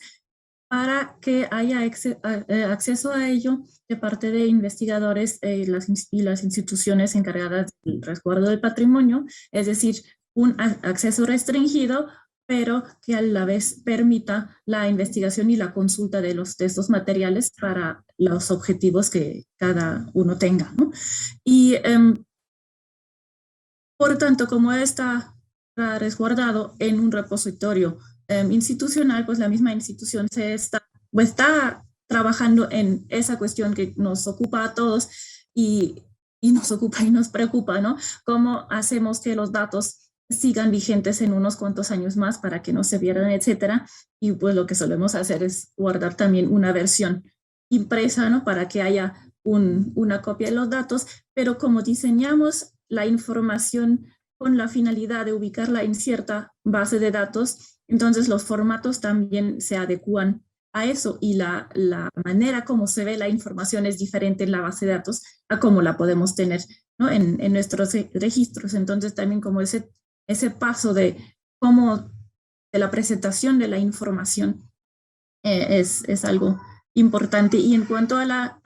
para que haya acceso a ello de parte de investigadores y las instituciones encargadas del resguardo del patrimonio, es decir, un acceso restringido, pero que a la vez permita la investigación y la consulta de estos materiales para los objetivos que cada uno tenga, ¿no? Y por tanto, como está resguardado en un repositorio institucional, pues la misma institución está trabajando en esa cuestión que nos ocupa a todos y nos ocupa y nos preocupa, ¿no? ¿Cómo hacemos que los datos sigan vigentes en unos cuantos años más para que no se pierdan, etcétera? Y pues lo que solemos hacer es guardar también una versión impresa, ¿no? Para que haya una copia de los datos, pero como diseñamos la información con la finalidad de ubicarla en cierta base de datos, entonces los formatos también se adecúan a eso y la manera como se ve la información es diferente en la base de datos a cómo la podemos tener, ¿no? en nuestros registros. Entonces también como ese paso de la presentación de la información es algo importante. Y en cuanto a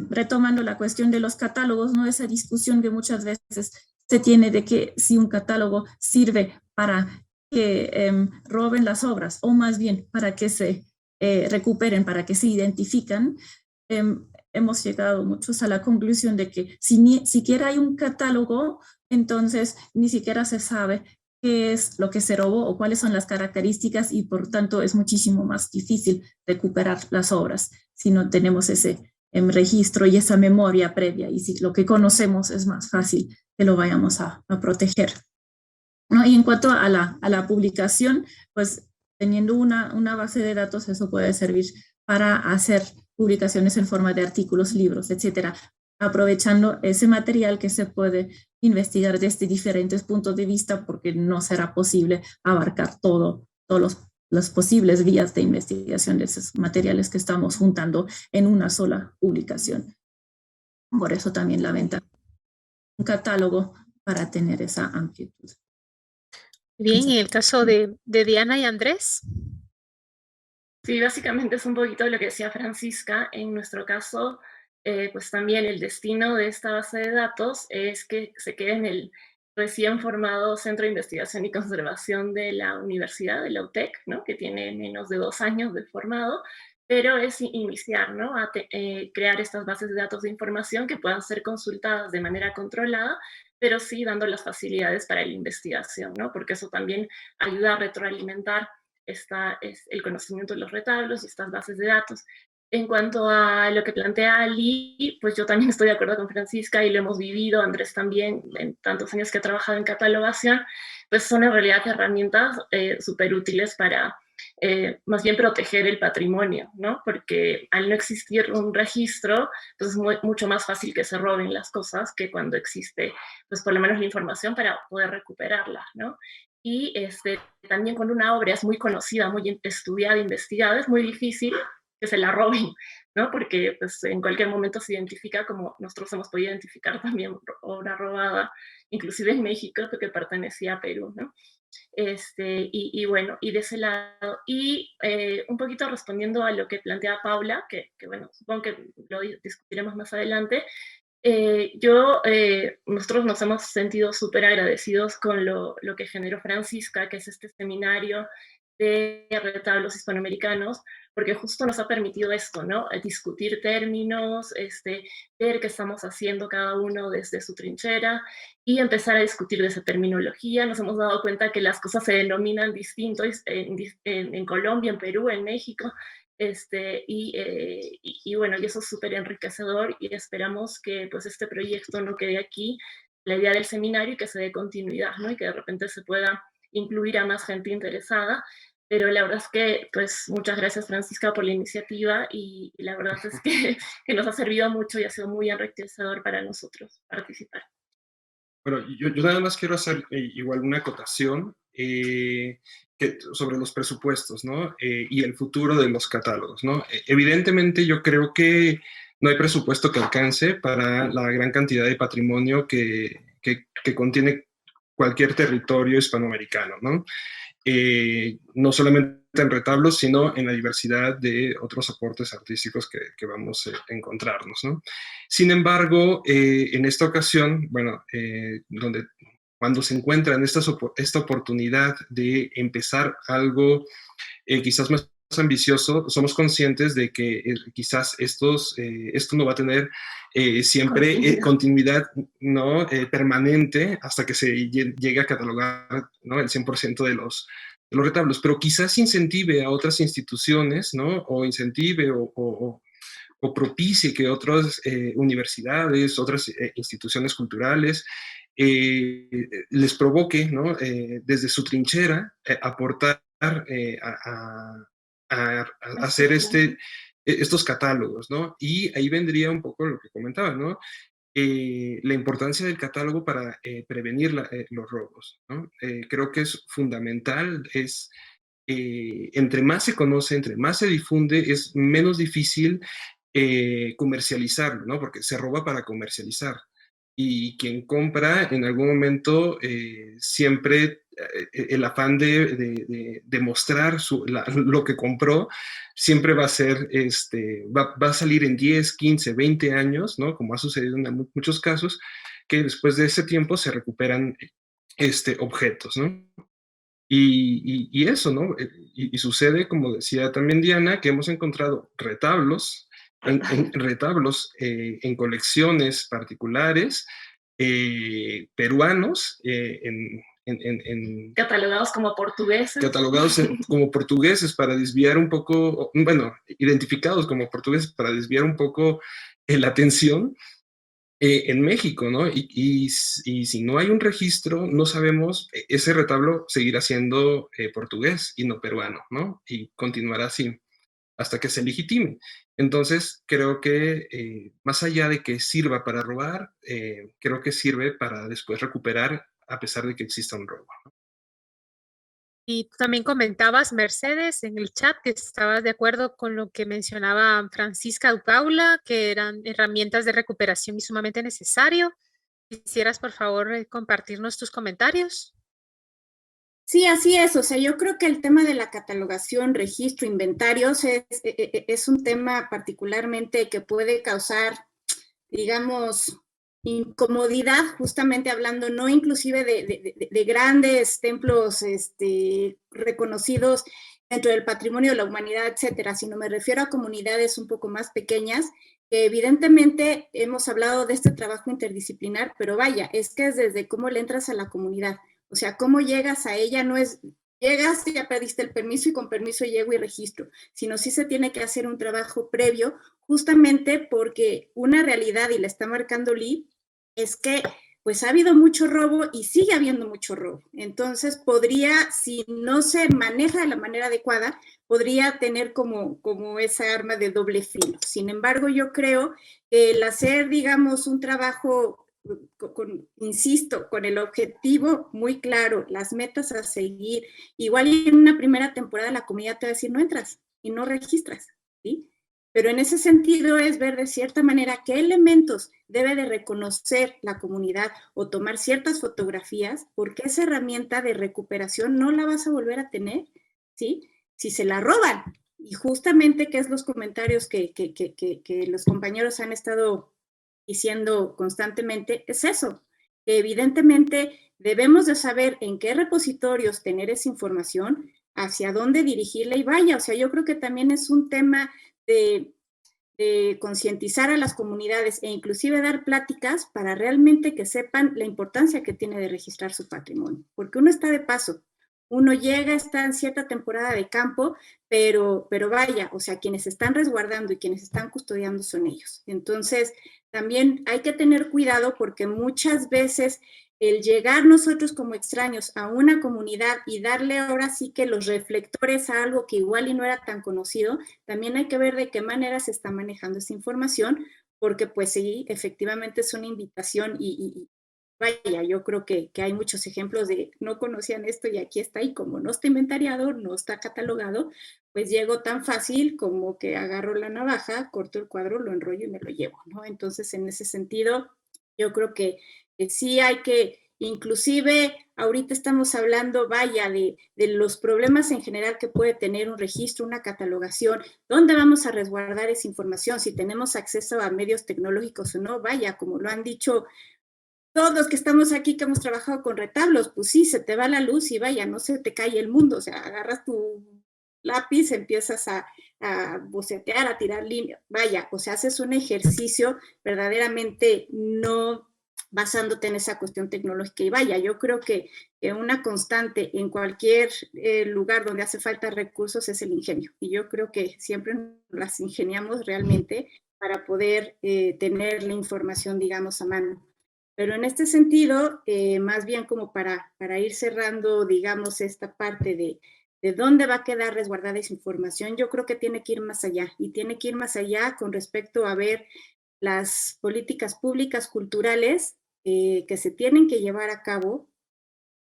retomando la cuestión de los catálogos, ¿no? Esa discusión que muchas veces se tiene de que si un catálogo sirve para que roben las obras o más bien para que se recuperen, para que se identifican, hemos llegado muchos a la conclusión de que si ni siquiera hay un catálogo, entonces ni siquiera se sabe qué es lo que se robó o cuáles son las características, y por tanto es muchísimo más difícil recuperar las obras si no tenemos ese registro y esa memoria previa, y si lo que conocemos es más fácil que lo vayamos a proteger, ¿no? Y en cuanto a la publicación, pues teniendo una base de datos, eso puede servir para hacer publicaciones en forma de artículos, libros, etcétera, aprovechando ese material que se puede investigar desde diferentes puntos de vista, porque no será posible abarcar todos las posibles vías de investigación de esos materiales que estamos juntando en una sola publicación. Por eso también la venta un catálogo para tener esa amplitud. Bien, en el caso de Diana y Andrés. Sí, básicamente es un poquito lo que decía Francisca. En nuestro caso, pues también el destino de esta base de datos es que se quede en el recién formado Centro de Investigación y Conservación de la Universidad, de la UTEC, ¿no? Que tiene menos de 2 años de formado, pero es iniciar, ¿no? A crear estas bases de datos de información que puedan ser consultadas de manera controlada, pero sí dando las facilidades para la investigación, ¿no? Porque eso también ayuda a retroalimentar es el conocimiento de los retablos y estas bases de datos. En cuanto a lo que plantea Ali, pues yo también estoy de acuerdo con Francisca y lo hemos vivido, Andrés también, en tantos años que ha trabajado en catalogación, pues son en realidad herramientas súper útiles para más bien proteger el patrimonio, ¿no? Porque al no existir un registro, pues es mucho más fácil que se roben las cosas que cuando existe, pues por lo menos la información para poder recuperarlas, ¿no? Y también cuando una obra es muy conocida, muy estudiada, investigada, es muy difícil que se la roben, ¿no? Porque pues, en cualquier momento se identifica, como nosotros hemos podido identificar también obra robada, inclusive en México, porque pertenecía a Perú, ¿no? Y bueno, y de ese lado, y un poquito respondiendo a lo que plantea Paula, que bueno, supongo que lo discutiremos más adelante, nosotros nos hemos sentido súper agradecidos con lo que generó Francisca, que es este seminario de retablos hispanoamericanos, porque justo nos ha permitido esto, ¿no? Discutir términos, ver qué estamos haciendo cada uno desde su trinchera y empezar a discutir de esa terminología. Nos hemos dado cuenta que las cosas se denominan distinto en Colombia, en Perú, en México, y bueno, y eso es súper enriquecedor y esperamos que pues este proyecto no quede aquí, la idea del seminario, y que se dé continuidad, ¿no? Y que de repente se pueda incluir a más gente interesada. Pero la verdad es que, pues, muchas gracias, Francisca, por la iniciativa, y la verdad es que nos ha servido mucho y ha sido muy enriquecedor para nosotros participar. Bueno, yo nada más quiero hacer igual una acotación sobre los presupuestos, ¿no? Y el futuro de los catálogos, ¿no? Evidentemente yo creo que no hay presupuesto que alcance para la gran cantidad de patrimonio que contiene cualquier territorio hispanoamericano, ¿no? No solamente en retablos, sino en la diversidad de otros soportes artísticos que vamos a encontrarnos, ¿no? Sin embargo, en esta ocasión, bueno, cuando se encuentra en esta oportunidad de empezar algo quizás más ambicioso, somos conscientes de que quizás esto no va a tener siempre continuidad, ¿no? Permanente hasta que se llegue a catalogar, ¿no? El 100% de los retablos, pero quizás incentive a otras instituciones, ¿no? O incentive o propicie que otras universidades, otras instituciones culturales les provoque, ¿no? Desde su trinchera aportar a hacer estos catálogos, ¿no? Y ahí vendría un poco lo que comentaba, ¿no? La importancia del catálogo para prevenir los robos, ¿no? Creo que es fundamental, entre más se conoce, entre más se difunde, es menos difícil comercializarlo, ¿no? Porque se roba para comercializar. Y quien compra en algún momento siempre el afán de mostrar lo que compró siempre va a ser, va a salir en 10, 15, 20 años, ¿no? Como ha sucedido en muchos casos, que después de ese tiempo se recuperan objetos, ¿no? Y eso, ¿no? y sucede, como decía también Diana, que hemos encontrado retablos, en colecciones particulares peruanos, catalogados como portugueses. Catalogados como portugueses para desviar un poco, bueno, identificados como portugueses para desviar un poco la atención en México, ¿no? Y si no hay un registro, no sabemos, ese retablo seguirá siendo portugués y no peruano, ¿no? Y continuará así hasta que se legitime. Entonces, creo que más allá de que sirva para robar, creo que sirve para después recuperar a pesar de que exista un robo. Y tú también comentabas, Mercedes, en el chat que estabas de acuerdo con lo que mencionaba Francisca Paula, que eran herramientas de recuperación y sumamente necesario. ¿Quisieras, por favor, compartirnos tus comentarios? Sí, así es. O sea, yo creo que el tema de la catalogación, registro, inventarios es un tema particularmente que puede causar, digamos, incomodidad, justamente hablando, no inclusive de grandes templos reconocidos dentro del patrimonio de la humanidad, etcétera, sino me refiero a comunidades un poco más pequeñas, que evidentemente hemos hablado de este trabajo interdisciplinar, pero vaya, es que es desde cómo le entras a la comunidad, o sea, cómo llegas a ella, no es llegas y ya pediste el permiso y con permiso llego y registro, sino sí se tiene que hacer un trabajo previo, justamente porque una realidad, y la está marcando Lee, es que pues ha habido mucho robo y sigue habiendo mucho robo. Entonces podría, si no se maneja de la manera adecuada, podría tener como esa arma de doble filo. Sin embargo, yo creo que el hacer, digamos, un trabajo insisto, con el objetivo muy claro, las metas a seguir, igual en una primera temporada la comunidad te va a decir no entras y no registras, ¿sí? Pero en ese sentido es ver de cierta manera qué elementos debe de reconocer la comunidad o tomar ciertas fotografías, porque esa herramienta de recuperación no la vas a volver a tener, ¿sí? Si se la roban. Y justamente, que es los comentarios que los compañeros han estado diciendo constantemente, es eso, que evidentemente debemos de saber en qué repositorios tener esa información, hacia dónde dirigirla y vaya, o sea, yo creo que también es un tema de concientizar a las comunidades e inclusive dar pláticas para realmente que sepan la importancia que tiene de registrar su patrimonio, porque uno está de paso, uno llega, está en cierta temporada de campo, pero vaya, o sea, quienes están resguardando y quienes están custodiando son ellos. Entonces, también hay que tener cuidado porque muchas veces el llegar nosotros como extraños a una comunidad y darle ahora sí que los reflectores a algo que igual y no era tan conocido, también hay que ver de qué manera se está manejando esa información, porque pues sí, efectivamente es una invitación y vaya, yo creo que hay muchos ejemplos de no conocían esto y aquí está, y como no está inventariado, no está catalogado, pues llego tan fácil como que agarro la navaja, corto el cuadro, lo enrollo y me lo llevo, ¿no? Entonces, en ese sentido, yo creo que sí hay que, inclusive ahorita estamos hablando, vaya, de los problemas en general que puede tener un registro, una catalogación, dónde vamos a resguardar esa información, si tenemos acceso a medios tecnológicos o no, vaya, como lo han dicho todos los que estamos aquí que hemos trabajado con retablos, pues sí, se te va la luz y vaya, no se te cae el mundo, o sea, agarras tu lápiz, empiezas a bocetear, a tirar líneas, vaya, o sea, haces un ejercicio verdaderamente no basándote en esa cuestión tecnológica y vaya, yo creo que una constante en cualquier lugar donde hace falta recursos es el ingenio y yo creo que siempre las ingeniamos realmente para poder tener la información, digamos, a mano. Pero en este sentido, más bien como para ir cerrando, digamos, esta parte de dónde va a quedar resguardada esa información, yo creo que tiene que ir más allá, y tiene que ir más allá con respecto a ver las políticas públicas culturales que se tienen que llevar a cabo,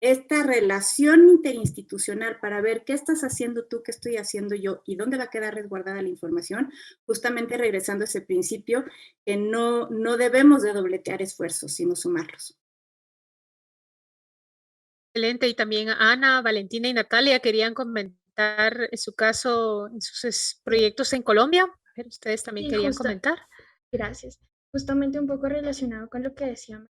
esta relación interinstitucional para ver qué estás haciendo tú, qué estoy haciendo yo y dónde va a quedar resguardada la información, justamente regresando a ese principio que no debemos de dobletear esfuerzos, sino sumarlos. Excelente, y también Ana, Valentina y Natalia querían comentar en su caso, en sus proyectos en Colombia. A ver, ustedes también querían comentar. Gracias. Justamente un poco relacionado con lo que decíamos.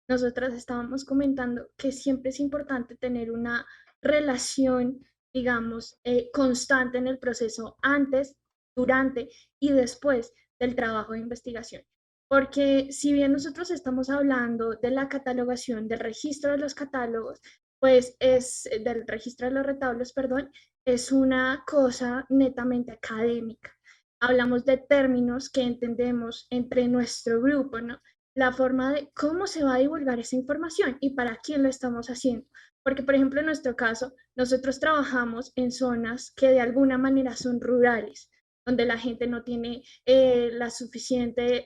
Nosotras estábamos comentando que siempre es importante tener una relación digamos, constante en el proceso antes, durante y después del trabajo de investigación. Porque si bien nosotros estamos hablando de la catalogación, del registro de los catálogos, pues es del registro de los retablos, perdón, es una cosa netamente académica. Hablamos de términos que entendemos entre nuestro grupo, ¿no? La forma de cómo se va a divulgar esa información y para quién lo estamos haciendo. Porque, por ejemplo, en nuestro caso, nosotros trabajamos en zonas que de alguna manera son rurales, donde la gente no tiene el suficiente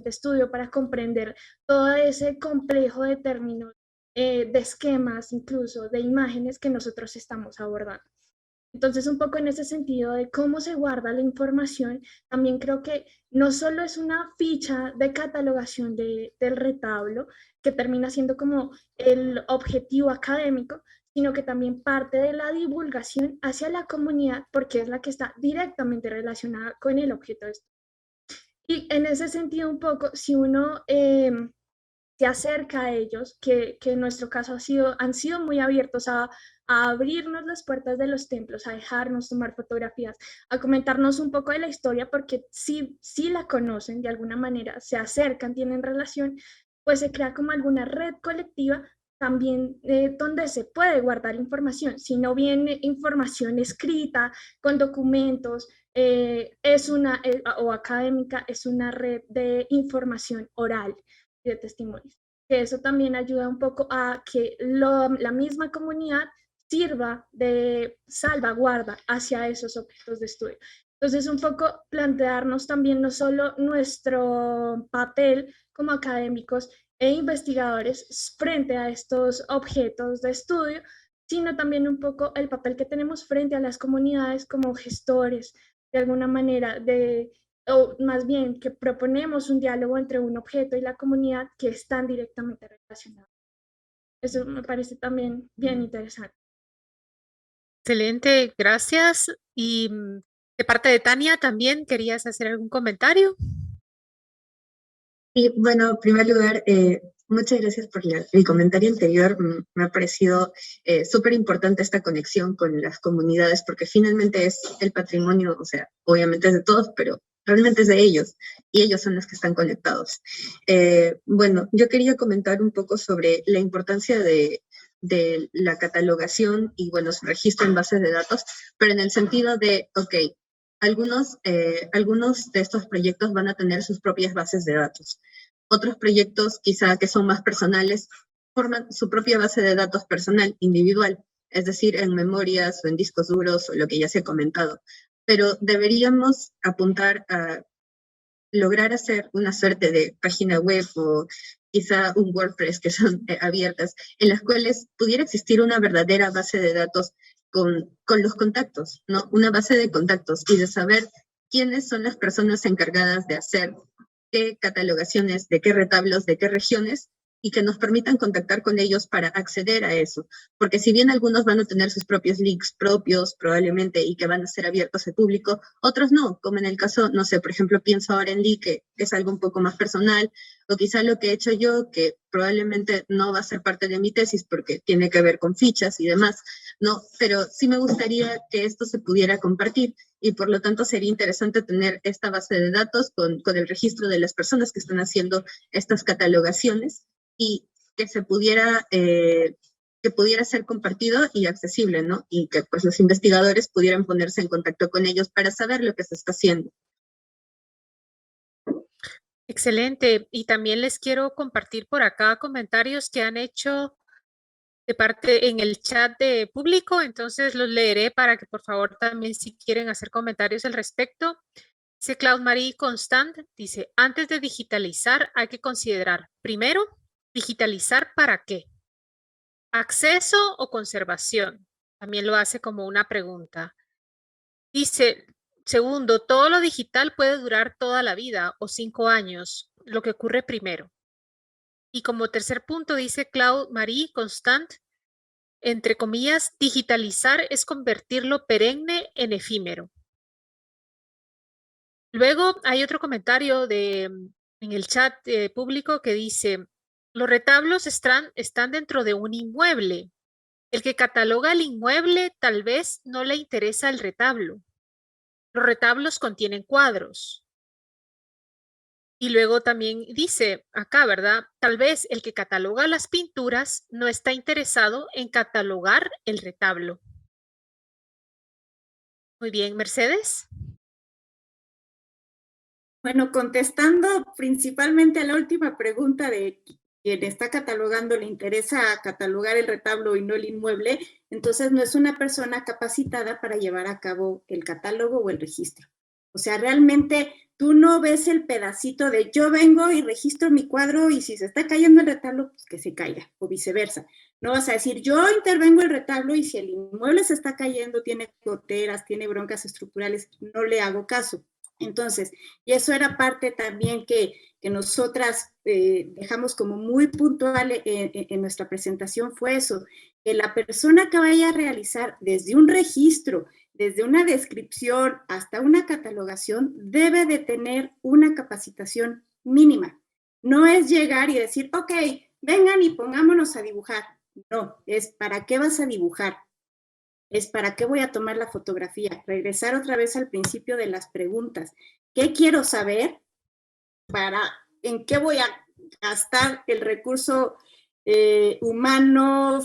estudio para comprender todo ese complejo de términos, de esquemas, incluso de imágenes que nosotros estamos abordando. Entonces, un poco en ese sentido de cómo se guarda la información, también creo que no solo es una ficha de catalogación del retablo, que termina siendo como el objetivo académico, sino que también parte de la divulgación hacia la comunidad, porque es la que está directamente relacionada con el objeto de estudio. Y en ese sentido, un poco, si uno se acerca a ellos, que en nuestro caso han sido muy abiertos a abrirnos las puertas de los templos, a dejarnos tomar fotografías, a comentarnos un poco de la historia, porque si la conocen de alguna manera, se acercan, tienen relación, pues se crea como alguna red colectiva también donde se puede guardar información, si no viene información escrita, con documentos, o académica, es una red de información oral de testimonios. Que eso también ayuda un poco a que la misma comunidad sirva de salvaguarda hacia esos objetos de estudio. Entonces, un poco plantearnos también no solo nuestro papel como académicos e investigadores frente a estos objetos de estudio, sino también un poco el papel que tenemos frente a las comunidades como gestores, de alguna manera, o más bien que proponemos un diálogo entre un objeto y la comunidad que están directamente relacionados. Eso me parece también bien interesante. Excelente, gracias. Y de parte de Tania, ¿también querías hacer algún comentario? Y bueno, en primer lugar, muchas gracias por el comentario anterior. Me ha parecido súper importante esta conexión con las comunidades, porque finalmente es el patrimonio, o sea, obviamente es de todos, pero realmente es de ellos, y ellos son los que están conectados. Bueno, yo quería comentar un poco sobre la importancia de la catalogación y, bueno, su registro en bases de datos, pero en el sentido de, ok, algunos de estos proyectos van a tener sus propias bases de datos. Otros proyectos, quizá que son más personales, forman su propia base de datos personal, individual, es decir, en memorias o en discos duros o lo que ya se ha comentado. Pero deberíamos apuntar a lograr hacer una suerte de página web o quizá un WordPress que son abiertas, en las cuales pudiera existir una verdadera base de datos con los contactos, ¿no? Una base de contactos y de saber quiénes son las personas encargadas de hacer qué catalogaciones, de qué retablos, de qué regiones, y que nos permitan contactar con ellos para acceder a eso. Porque si bien algunos van a tener sus propios links propios probablemente y que van a ser abiertos al público, otros no, como en el caso, no sé, por ejemplo, pienso ahora en Lee, que es algo un poco más personal, o quizá lo que he hecho yo, que probablemente no va a ser parte de mi tesis porque tiene que ver con fichas y demás, ¿no? Pero sí me gustaría que esto se pudiera compartir y por lo tanto sería interesante tener esta base de datos con el registro de las personas que están haciendo estas catalogaciones y que se pudiera, que pudiera ser compartido y accesible, ¿no? Y que pues los investigadores pudieran ponerse en contacto con ellos para saber lo que se está haciendo. Excelente. Y también les quiero compartir por acá comentarios que han hecho de parte en el chat de público, entonces los leeré para que por favor también si quieren hacer comentarios al respecto. Dice Claude Marie Constant, dice, antes de digitalizar hay que considerar, primero, digitalizar para qué. ¿Acceso o conservación? También lo hace como una pregunta. Dice, segundo, todo lo digital puede durar toda la vida o 5 años, lo que ocurre primero. Y como tercer punto dice Claude Marie Constant, entre comillas, digitalizar es convertirlo perenne en efímero. Luego hay otro comentario en el chat público que dice, los retablos están dentro de un inmueble. El que cataloga el inmueble tal vez no le interesa el retablo. Los retablos contienen cuadros. Y luego también dice acá, ¿verdad? Tal vez el que cataloga las pinturas no está interesado en catalogar el retablo. Muy bien, Mercedes. Bueno, contestando principalmente a la última pregunta de quien está catalogando le interesa catalogar el retablo y no el inmueble, entonces no es una persona capacitada para llevar a cabo el catálogo o el registro. O sea, realmente tú no ves el pedacito de yo vengo y registro mi cuadro y si se está cayendo el retablo, pues que se caiga, o viceversa. No vas a decir, yo intervengo el retablo y si el inmueble se está cayendo, tiene goteras, tiene broncas estructurales, no le hago caso. Entonces, y eso era parte también que nosotras dejamos como muy puntual en nuestra presentación, fue eso, que la persona que vaya a realizar desde un registro, desde una descripción hasta una catalogación, debe de tener una capacitación mínima. No es llegar y decir, ok, vengan y pongámonos a dibujar. No, es ¿para qué vas a dibujar? Es ¿para qué voy a tomar la fotografía? Regresar otra vez al principio de las preguntas. ¿Qué quiero saber? ¿En qué voy a gastar el recurso humano,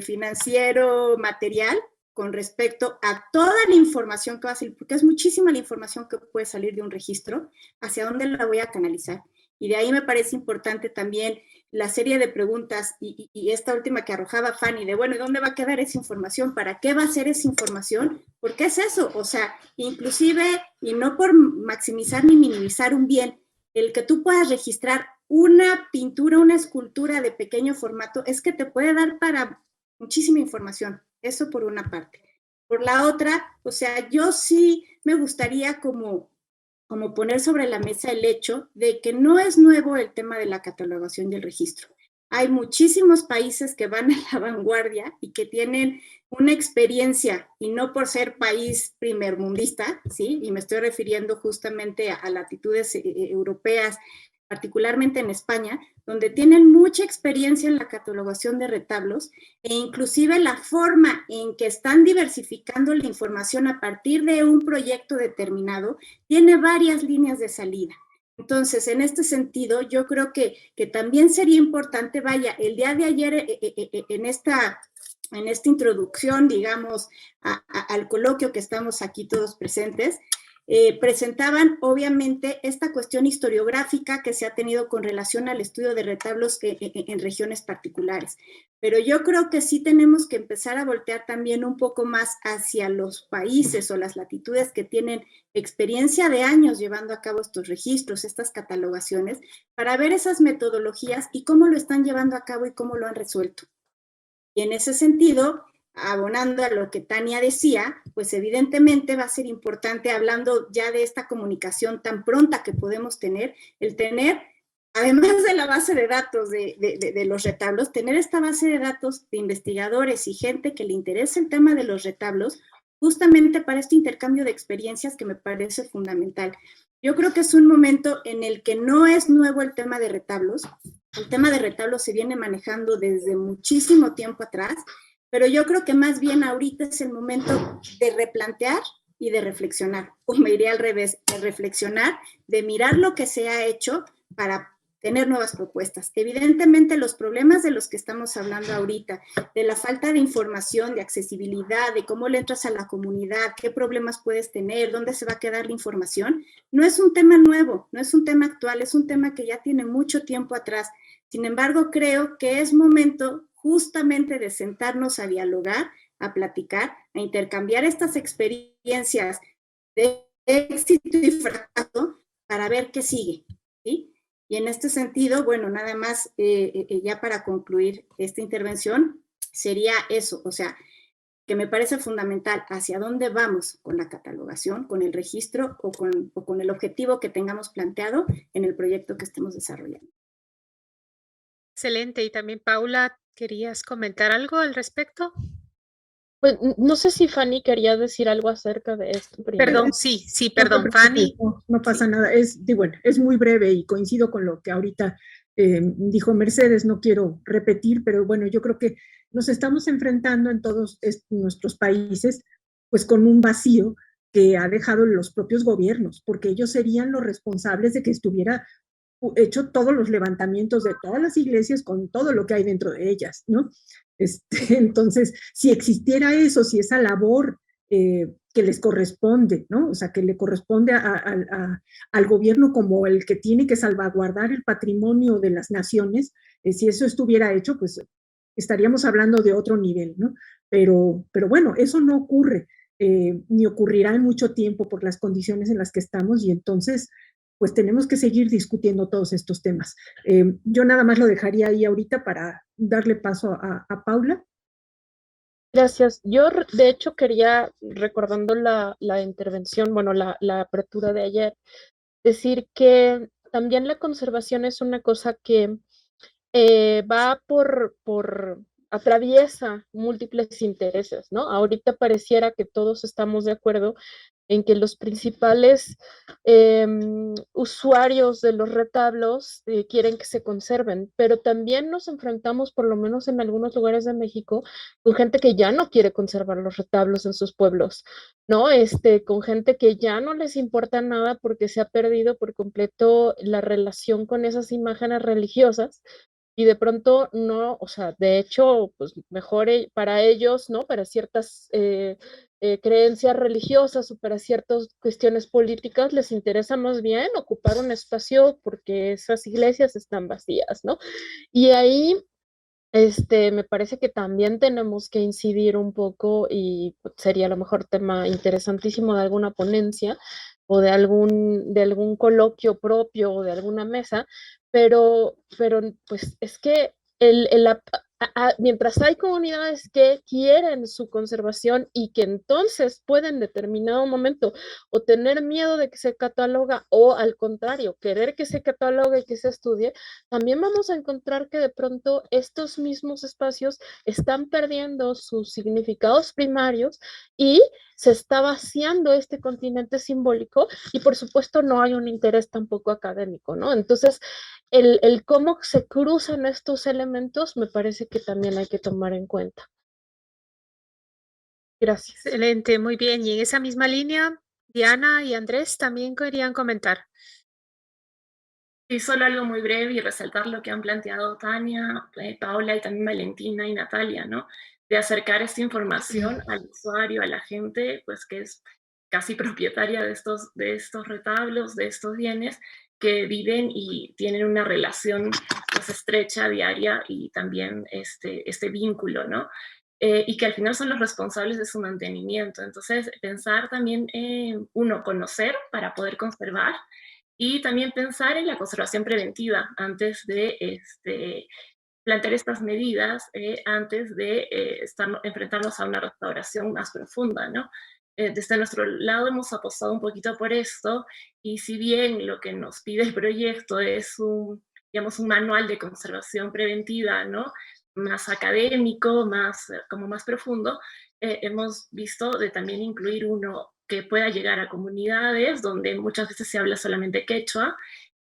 financiero, material, con respecto a toda la información que va a salir? Porque es muchísima la información que puede salir de un registro, hacia dónde la voy a canalizar. Y de ahí me parece importante también la serie de preguntas y esta última que arrojaba Fanny, de bueno, ¿y dónde va a quedar esa información? ¿Para qué va a ser esa información? ¿Por qué es eso? O sea, inclusive, y no por maximizar ni minimizar un bien, el que tú puedas registrar una pintura, una escultura de pequeño formato, es que te puede dar para muchísima información. Eso por una parte. Por la otra, o sea, yo sí me gustaría como poner sobre la mesa el hecho de que no es nuevo el tema de la catalogación y el registro. Hay muchísimos países que van a la vanguardia y que tienen una experiencia, y no por ser país primermundista, ¿sí? Y me estoy refiriendo justamente a latitudes europeas, particularmente en España, donde tienen mucha experiencia en la catalogación de retablos e inclusive la forma en que están diversificando la información a partir de un proyecto determinado tiene varias líneas de salida. Entonces, en este sentido, yo creo que también sería importante, vaya, el día de ayer en esta introducción, digamos, al coloquio que estamos aquí todos presentes, presentaban obviamente esta cuestión historiográfica que se ha tenido con relación al estudio de retablos en regiones particulares. Pero yo creo que sí tenemos que empezar a voltear también un poco más hacia los países o las latitudes que tienen experiencia de años llevando a cabo estos registros, estas catalogaciones, para ver esas metodologías y cómo lo están llevando a cabo y cómo lo han resuelto. Y en ese sentido, abonando a lo que Tania decía, pues evidentemente va a ser importante, hablando ya de esta comunicación tan pronta que podemos tener, el tener, además de la base de datos de los retablos, tener esta base de datos de investigadores y gente que le interesa el tema de los retablos, justamente para este intercambio de experiencias que me parece fundamental. Yo creo que es un momento en el que no es nuevo el tema de retablos. El tema de retablos se viene manejando desde muchísimo tiempo atrás, pero yo creo que más bien ahorita es el momento de replantear y de reflexionar, o me iría al revés, de reflexionar, de mirar lo que se ha hecho para tener nuevas propuestas. Evidentemente los problemas de los que estamos hablando ahorita, de la falta de información, de accesibilidad, de cómo le entras a la comunidad, qué problemas puedes tener, dónde se va a quedar la información, no es un tema nuevo, no es un tema actual, es un tema que ya tiene mucho tiempo atrás. Sin embargo, creo que es momento justamente de sentarnos a dialogar, a platicar, a intercambiar estas experiencias de éxito y fracaso para ver qué sigue, ¿sí? Y en este sentido, bueno, nada más ya para concluir esta intervención, sería eso, o sea, que me parece fundamental hacia dónde vamos con la catalogación, con el registro o con el objetivo que tengamos planteado en el proyecto que estemos desarrollando. Excelente. Y también, Paula, ¿querías comentar algo al respecto? Pues no sé si Fanny quería decir algo acerca de esto primero. Perdón, sí, perdón, Fanny. No pasa nada, es muy breve y coincido con lo que ahorita dijo Mercedes, no quiero repetir, pero bueno, yo creo que nos estamos enfrentando en todos nuestros países pues con un vacío que ha dejado los propios gobiernos, porque ellos serían los responsables de que estuviera hecho todos los levantamientos de todas las iglesias con todo lo que hay dentro de ellas, ¿no? Entonces, si existiera eso, si esa labor que les corresponde, ¿no? O sea, que le corresponde al gobierno como el que tiene que salvaguardar el patrimonio de las naciones, si eso estuviera hecho, pues estaríamos hablando de otro nivel, ¿no? Pero bueno, eso no ocurre, ni ocurrirá en mucho tiempo por las condiciones en las que estamos, y entonces pues tenemos que seguir discutiendo todos estos temas. Yo nada más lo dejaría ahí ahorita para darle paso a Paula. Gracias. Yo, de hecho, quería, recordando la intervención, bueno, la apertura de ayer, decir que también la conservación es una cosa que va atraviesa múltiples intereses, ¿no? Ahorita pareciera que todos estamos de acuerdo en que los principales usuarios de los retablos quieren que se conserven, pero también nos enfrentamos, por lo menos en algunos lugares de México, con gente que ya no quiere conservar los retablos en sus pueblos, ¿no? Con gente que ya no les importa nada porque se ha perdido por completo la relación con esas imágenes religiosas. Y de pronto no, o sea, de hecho, pues mejor para ellos, ¿no? Para ciertas creencias religiosas o para ciertas cuestiones políticas les interesa más bien ocupar un espacio porque esas iglesias están vacías, ¿no? Y ahí me parece que también tenemos que incidir un poco, y sería a lo mejor tema interesantísimo de alguna ponencia o de algún coloquio propio o de alguna mesa, pero pues es que mientras hay comunidades que quieren su conservación y que entonces pueden en determinado momento o tener miedo de que se cataloga o al contrario, querer que se catalogue y que se estudie, también vamos a encontrar que de pronto estos mismos espacios están perdiendo sus significados primarios y se está vaciando este continente simbólico y por supuesto no hay un interés tampoco académico, ¿no? Entonces, el cómo se cruzan estos elementos me parece que también hay que tomar en cuenta. Gracias. Excelente, muy bien. Y en esa misma línea, Diana y Andrés también querían comentar. Sí, solo algo muy breve y resaltar lo que han planteado Tania, Paula y también Valentina y Natalia, ¿no? De acercar esta información al usuario, a la gente, pues que es casi propietaria de estos retablos, de estos bienes, que viven y tienen una relación pues estrecha, diaria y también este vínculo, ¿no? Y que al final son los responsables de su mantenimiento. Entonces, pensar también, conocer para poder conservar, y también pensar en la conservación preventiva antes de plantear estas medidas, antes de enfrentarnos a una restauración más profunda, ¿no? Desde nuestro lado hemos apostado un poquito por esto, y si bien lo que nos pide el proyecto es un manual de conservación preventiva, ¿no? Más académico, como más profundo, hemos visto de también incluir uno que pueda llegar a comunidades donde muchas veces se habla solamente quechua,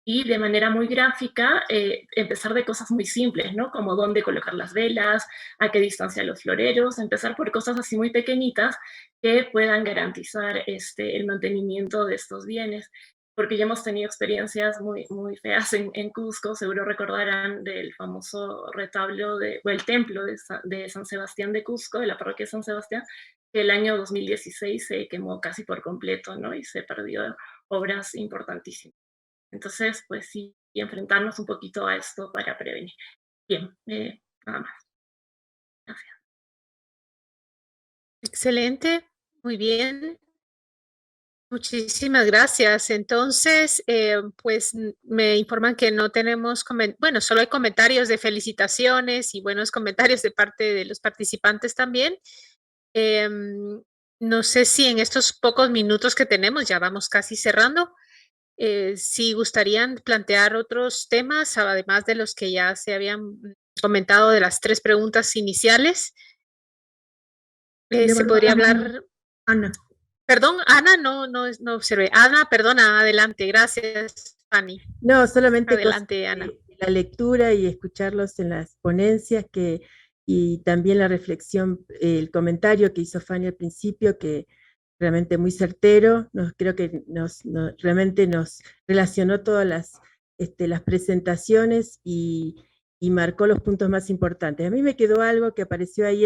y de manera muy gráfica empezar de cosas muy simples, ¿no? Como dónde colocar las velas, a qué distancia los floreros, empezar por cosas así muy pequeñitas que puedan garantizar el mantenimiento de estos bienes, porque ya hemos tenido experiencias muy, muy feas en Cusco. Seguro recordarán del famoso retablo o el templo de San Sebastián de Cusco, de la parroquia de San Sebastián, que el año 2016 se quemó casi por completo, ¿no? Y se perdió obras importantísimas. Entonces, pues sí, y enfrentarnos un poquito a esto para prevenir. Bien, nada más. Gracias. Excelente, muy bien. Muchísimas gracias. Entonces, pues me informan que no tenemos, bueno, solo hay comentarios de felicitaciones y buenos comentarios de parte de los participantes también. No sé si en estos pocos minutos que tenemos, ya vamos casi cerrando, si gustarían plantear otros temas, además de los que ya se habían comentado de las 3 preguntas iniciales. Se podría hablar... Ana. Perdón, Ana, no observé. Ana, perdona, adelante. Gracias, Fanny. No, solamente adelante, Ana. La lectura y escucharlos en las ponencias que y también la reflexión, el comentario que hizo Fanny al principio, que realmente muy certero, creo que realmente nos relacionó todas las presentaciones y marcó los puntos más importantes. A mí me quedó algo que apareció ahí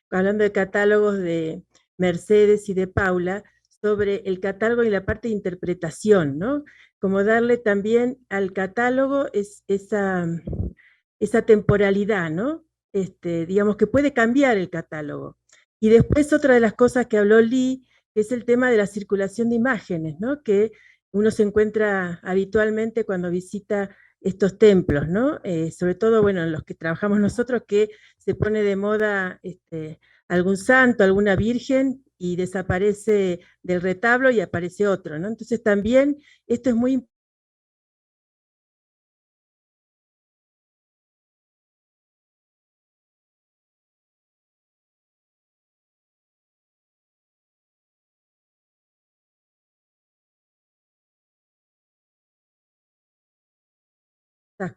hablando de catálogos de Mercedes y de Paula, sobre el catálogo y la parte de interpretación, ¿no? Como darle también al catálogo esa temporalidad, ¿no? Digamos que puede cambiar el catálogo. Y después otra de las cosas que habló Lee, que es el tema de la circulación de imágenes, ¿no? Que uno se encuentra habitualmente cuando visita estos templos, ¿no? Sobre todo, bueno, en los que trabajamos nosotros, que se pone de moda algún santo, alguna virgen, y desaparece del retablo y aparece otro, ¿no? Entonces también esto es muy importante.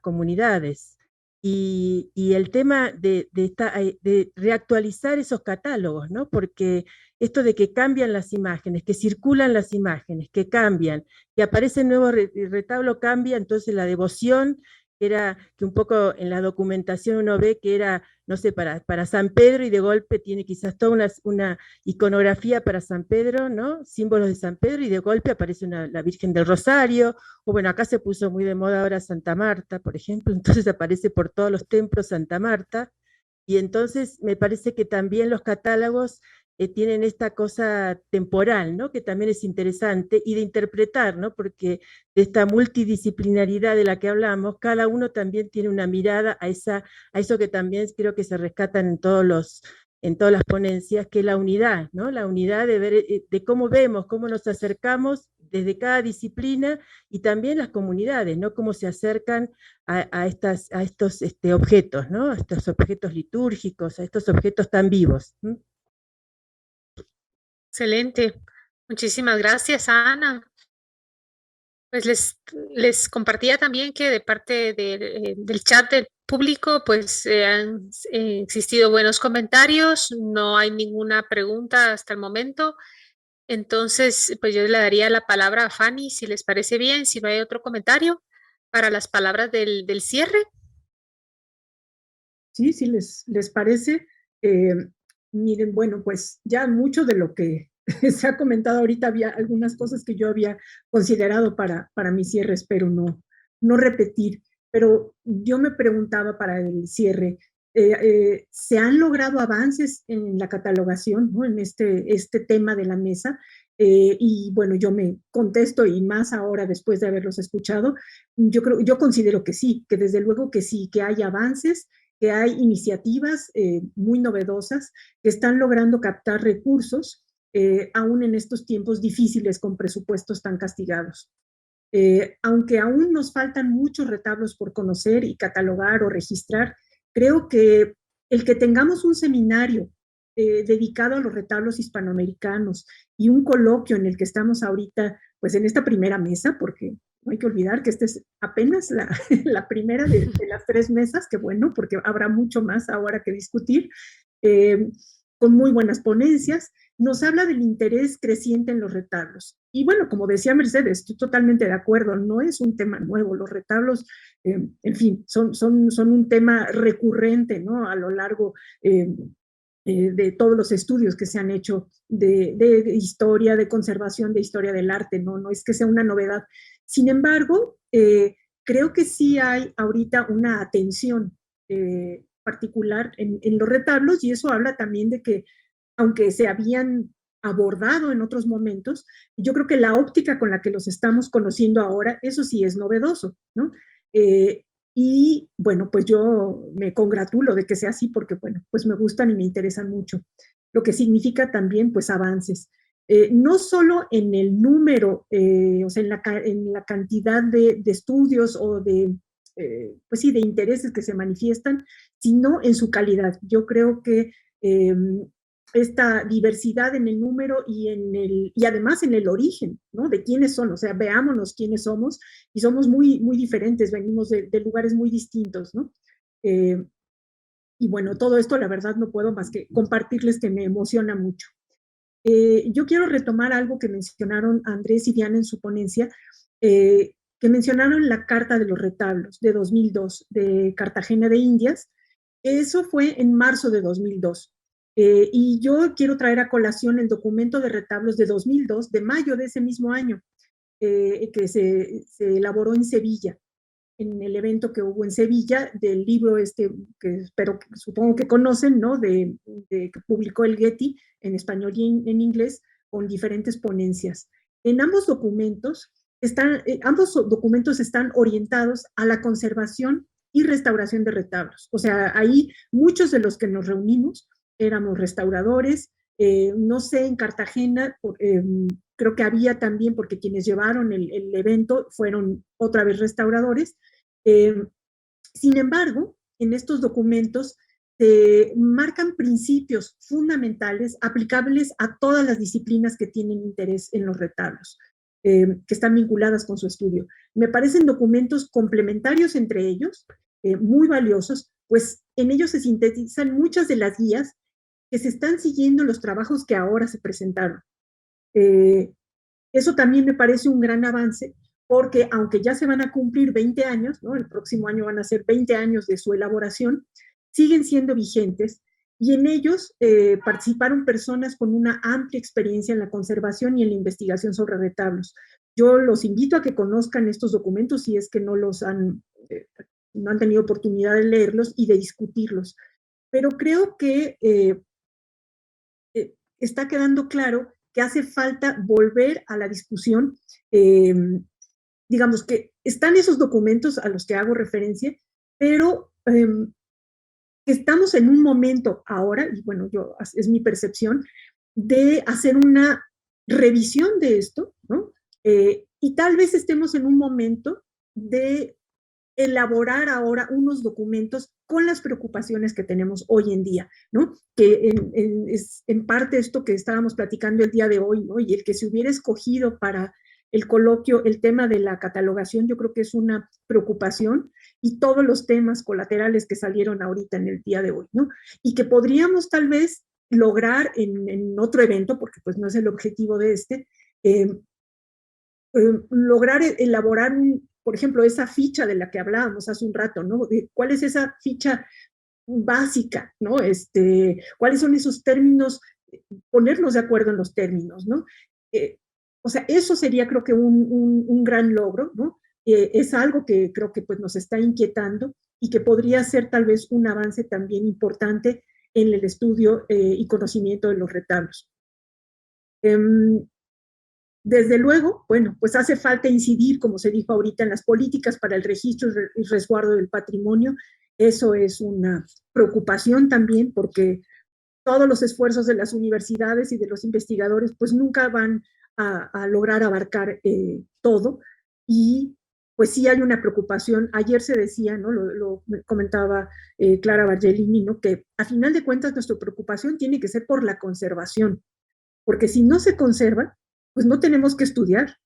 Comunidades. Y el tema de reactualizar esos catálogos, ¿no? Porque esto de que cambian las imágenes, que circulan las imágenes, que cambian, que aparece nuevo retablo, cambia, entonces la devoción, que un poco en la documentación uno ve que era, no sé, para San Pedro, y de golpe tiene quizás toda una iconografía para San Pedro, ¿no? Símbolos de San Pedro, y de golpe aparece la Virgen del Rosario, o bueno, acá se puso muy de moda ahora Santa Marta, por ejemplo, entonces aparece por todos los templos Santa Marta, y entonces me parece que también los catálogos tienen esta cosa temporal, ¿no? Que también es interesante, y de interpretar, ¿no? Porque de esta multidisciplinaridad de la que hablamos, cada uno también tiene una mirada a eso que también creo que se rescatan en todas las ponencias, que es la unidad, ¿no? La unidad de ver, de cómo vemos, cómo nos acercamos desde cada disciplina, y también las comunidades, ¿no? Cómo se acercan a estos objetos, ¿no? A estos objetos litúrgicos, a estos objetos tan vivos. Excelente. Muchísimas gracias, Ana. Pues les compartía también que de parte del chat del público, pues han existido buenos comentarios, no hay ninguna pregunta hasta el momento. Entonces, pues yo le daría la palabra a Fanny, si les parece bien, si no hay otro comentario, para las palabras del cierre. Sí, sí, les parece. Miren, bueno, pues ya mucho de lo que se ha comentado ahorita, había algunas cosas que yo había considerado para mi cierre, espero no repetir, pero yo me preguntaba para el cierre, ¿se han logrado avances en la catalogación, ¿no? En este tema de la mesa? Y bueno, yo me contesto, y más ahora después de haberlos escuchado, yo considero que sí, que desde luego que sí, que hay avances, que hay iniciativas muy novedosas que están logrando captar recursos, aún en estos tiempos difíciles con presupuestos tan castigados. Aunque aún nos faltan muchos retablos por conocer y catalogar o registrar, creo que el que tengamos un seminario dedicado a los retablos hispanoamericanos y un coloquio en el que estamos ahorita, pues en esta primera mesa, porque no hay que olvidar que esta es apenas la primera de las 3 mesas, que bueno, porque habrá mucho más ahora que discutir, con muy buenas ponencias, nos habla del interés creciente en los retablos. Y bueno, como decía Mercedes, estoy totalmente de acuerdo, no es un tema nuevo, los retablos, en fin, son un tema recurrente, ¿no? A lo largo de todos los estudios que se han hecho de historia, de conservación, de historia del arte, no es que sea una novedad. Sin embargo, creo que sí hay ahorita una atención particular en los retablos, y eso habla también de que, aunque se habían abordado en otros momentos, yo creo que la óptica con la que los estamos conociendo ahora, eso sí es novedoso, ¿no? Y bueno, pues yo me congratulo de que sea así, porque bueno, pues me gustan y me interesan mucho, lo que significa también pues avances. No solo en el número, o sea, en la cantidad de estudios o pues sí, de intereses que se manifiestan, sino en su calidad. Yo creo que esta diversidad en el número y además en el origen, ¿no? De quiénes son, o sea, veámonos quiénes somos, y somos muy, muy diferentes, venimos de lugares muy distintos, ¿no? Y bueno, todo esto la verdad no puedo más que compartirles que me emociona mucho. Yo quiero retomar algo que mencionaron Andrés y Diana en su ponencia, que mencionaron la Carta de los Retablos de 2002 de Cartagena de Indias. Eso fue en marzo de 2002. Y yo quiero traer a colación el documento de retablos de 2002, de mayo de ese mismo año, que se elaboró en Sevilla, en el evento que hubo en Sevilla del libro que supongo que conocen, ¿no? Que publicó el Getty en español y en inglés, con diferentes ponencias. En ambos documentos están orientados a la conservación y restauración de retablos. O sea, ahí muchos de los que nos reunimos éramos restauradores. No sé, en Cartagena creo que había también, porque quienes llevaron el evento fueron otra vez restauradores. Sin embargo, en estos documentos se marcan principios fundamentales aplicables a todas las disciplinas que tienen interés en los retablos, que están vinculadas con su estudio. Me parecen documentos complementarios entre ellos, muy valiosos, pues en ellos se sintetizan muchas de las guías que se están siguiendo en los trabajos que ahora se presentaron. Eso también me parece un gran avance, porque aunque ya se van a cumplir 20 años, ¿no? El próximo año van a ser 20 años de su elaboración, siguen siendo vigentes, y en ellos participaron personas con una amplia experiencia en la conservación y en la investigación sobre retablos. Yo los invito a que conozcan estos documentos si es que no han tenido oportunidad de leerlos y de discutirlos. Pero creo que está quedando claro que hace falta volver a la discusión. Digamos que están esos documentos a los que hago referencia, pero estamos en un momento ahora, y bueno, es mi percepción, de hacer una revisión de esto, ¿no? Y tal vez estemos en un momento de elaborar ahora unos documentos con las preocupaciones que tenemos hoy en día, ¿no? Que es en parte esto que estábamos platicando el día de hoy, ¿no? Y el que se hubiera escogido para el coloquio el tema de la catalogación, yo creo que es una preocupación, y todos los temas colaterales que salieron ahorita en el día de hoy, ¿no? Y que podríamos tal vez lograr en otro evento, porque pues no es el objetivo de lograr elaborar por ejemplo, esa ficha de la que hablábamos hace un rato, ¿no? ¿Cuál es esa ficha básica, ¿no? ¿Cuáles son esos términos? Ponernos de acuerdo en los términos, ¿no? O sea, eso sería, creo que, un gran logro, ¿no? Es algo que creo que pues, nos está inquietando y que podría ser tal vez un avance también importante en el estudio y conocimiento de los retablos. Desde luego, bueno, pues hace falta incidir, como se dijo ahorita, en las políticas para el registro y resguardo del patrimonio. Eso es una preocupación también, porque todos los esfuerzos de las universidades y de los investigadores pues nunca van a lograr abarcar todo, y pues sí hay una preocupación. Ayer se decía, ¿no? Lo comentaba Clara Bargelini, ¿no? Que a final de cuentas nuestra preocupación tiene que ser por la conservación, porque si no se conserva, pues no tenemos que estudiar,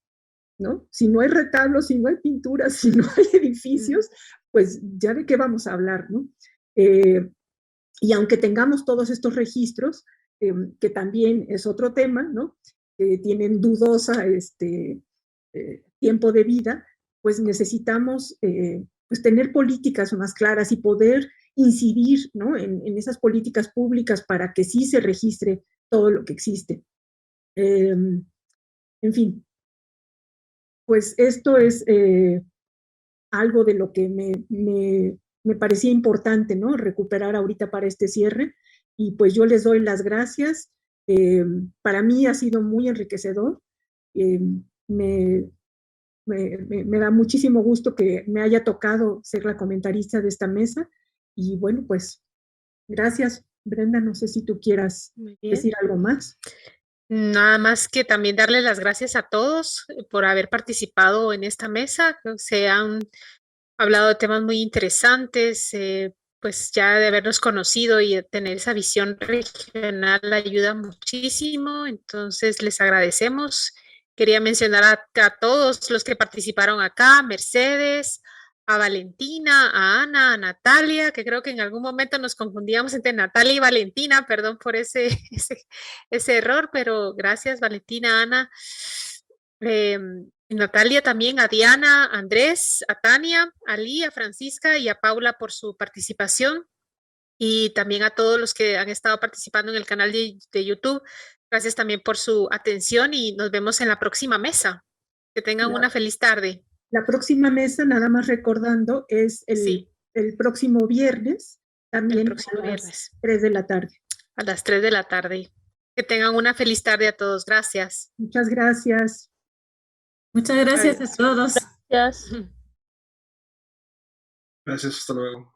¿no? Si no hay retablos, si no hay pinturas, si no hay edificios, pues ya de qué vamos a hablar, ¿no? Y aunque tengamos todos estos registros, que también es otro tema, ¿no? Tienen dudosa tiempo de vida, pues necesitamos pues tener políticas más claras y poder incidir, ¿no? en esas políticas públicas para que sí se registre todo lo que existe. En fin, pues esto es algo de lo que me parecía importante, ¿no? Recuperar ahorita para este cierre, y pues yo les doy las gracias. Para mí ha sido muy enriquecedor. Me da muchísimo gusto que me haya tocado ser la comentarista de esta mesa, y bueno, pues gracias. Brenda, no sé si tú quieras decir algo más. Nada más que también darle las gracias a todos por haber participado en esta mesa. Se han hablado de temas muy interesantes, pues ya de habernos conocido y de tener esa visión regional ayuda muchísimo, entonces les agradecemos. Quería mencionar a todos los que participaron acá: Mercedes, a Valentina, a Ana, a Natalia, que creo que en algún momento nos confundíamos entre Natalia y Valentina, perdón por ese error, pero gracias Valentina, Ana, Natalia también, a Diana, a Andrés, a Tania, a Lee, a Francisca y a Paula por su participación, y también a todos los que han estado participando en el canal de YouTube. Gracias también por su atención y nos vemos en la próxima mesa. Que tengan una feliz tarde. La próxima mesa, nada más recordando, es el próximo viernes, también a las 3 de la tarde. A las 3 de la tarde. Que tengan una feliz tarde a todos. Gracias. Muchas gracias. Muchas gracias a todos. Gracias. Gracias, hasta luego.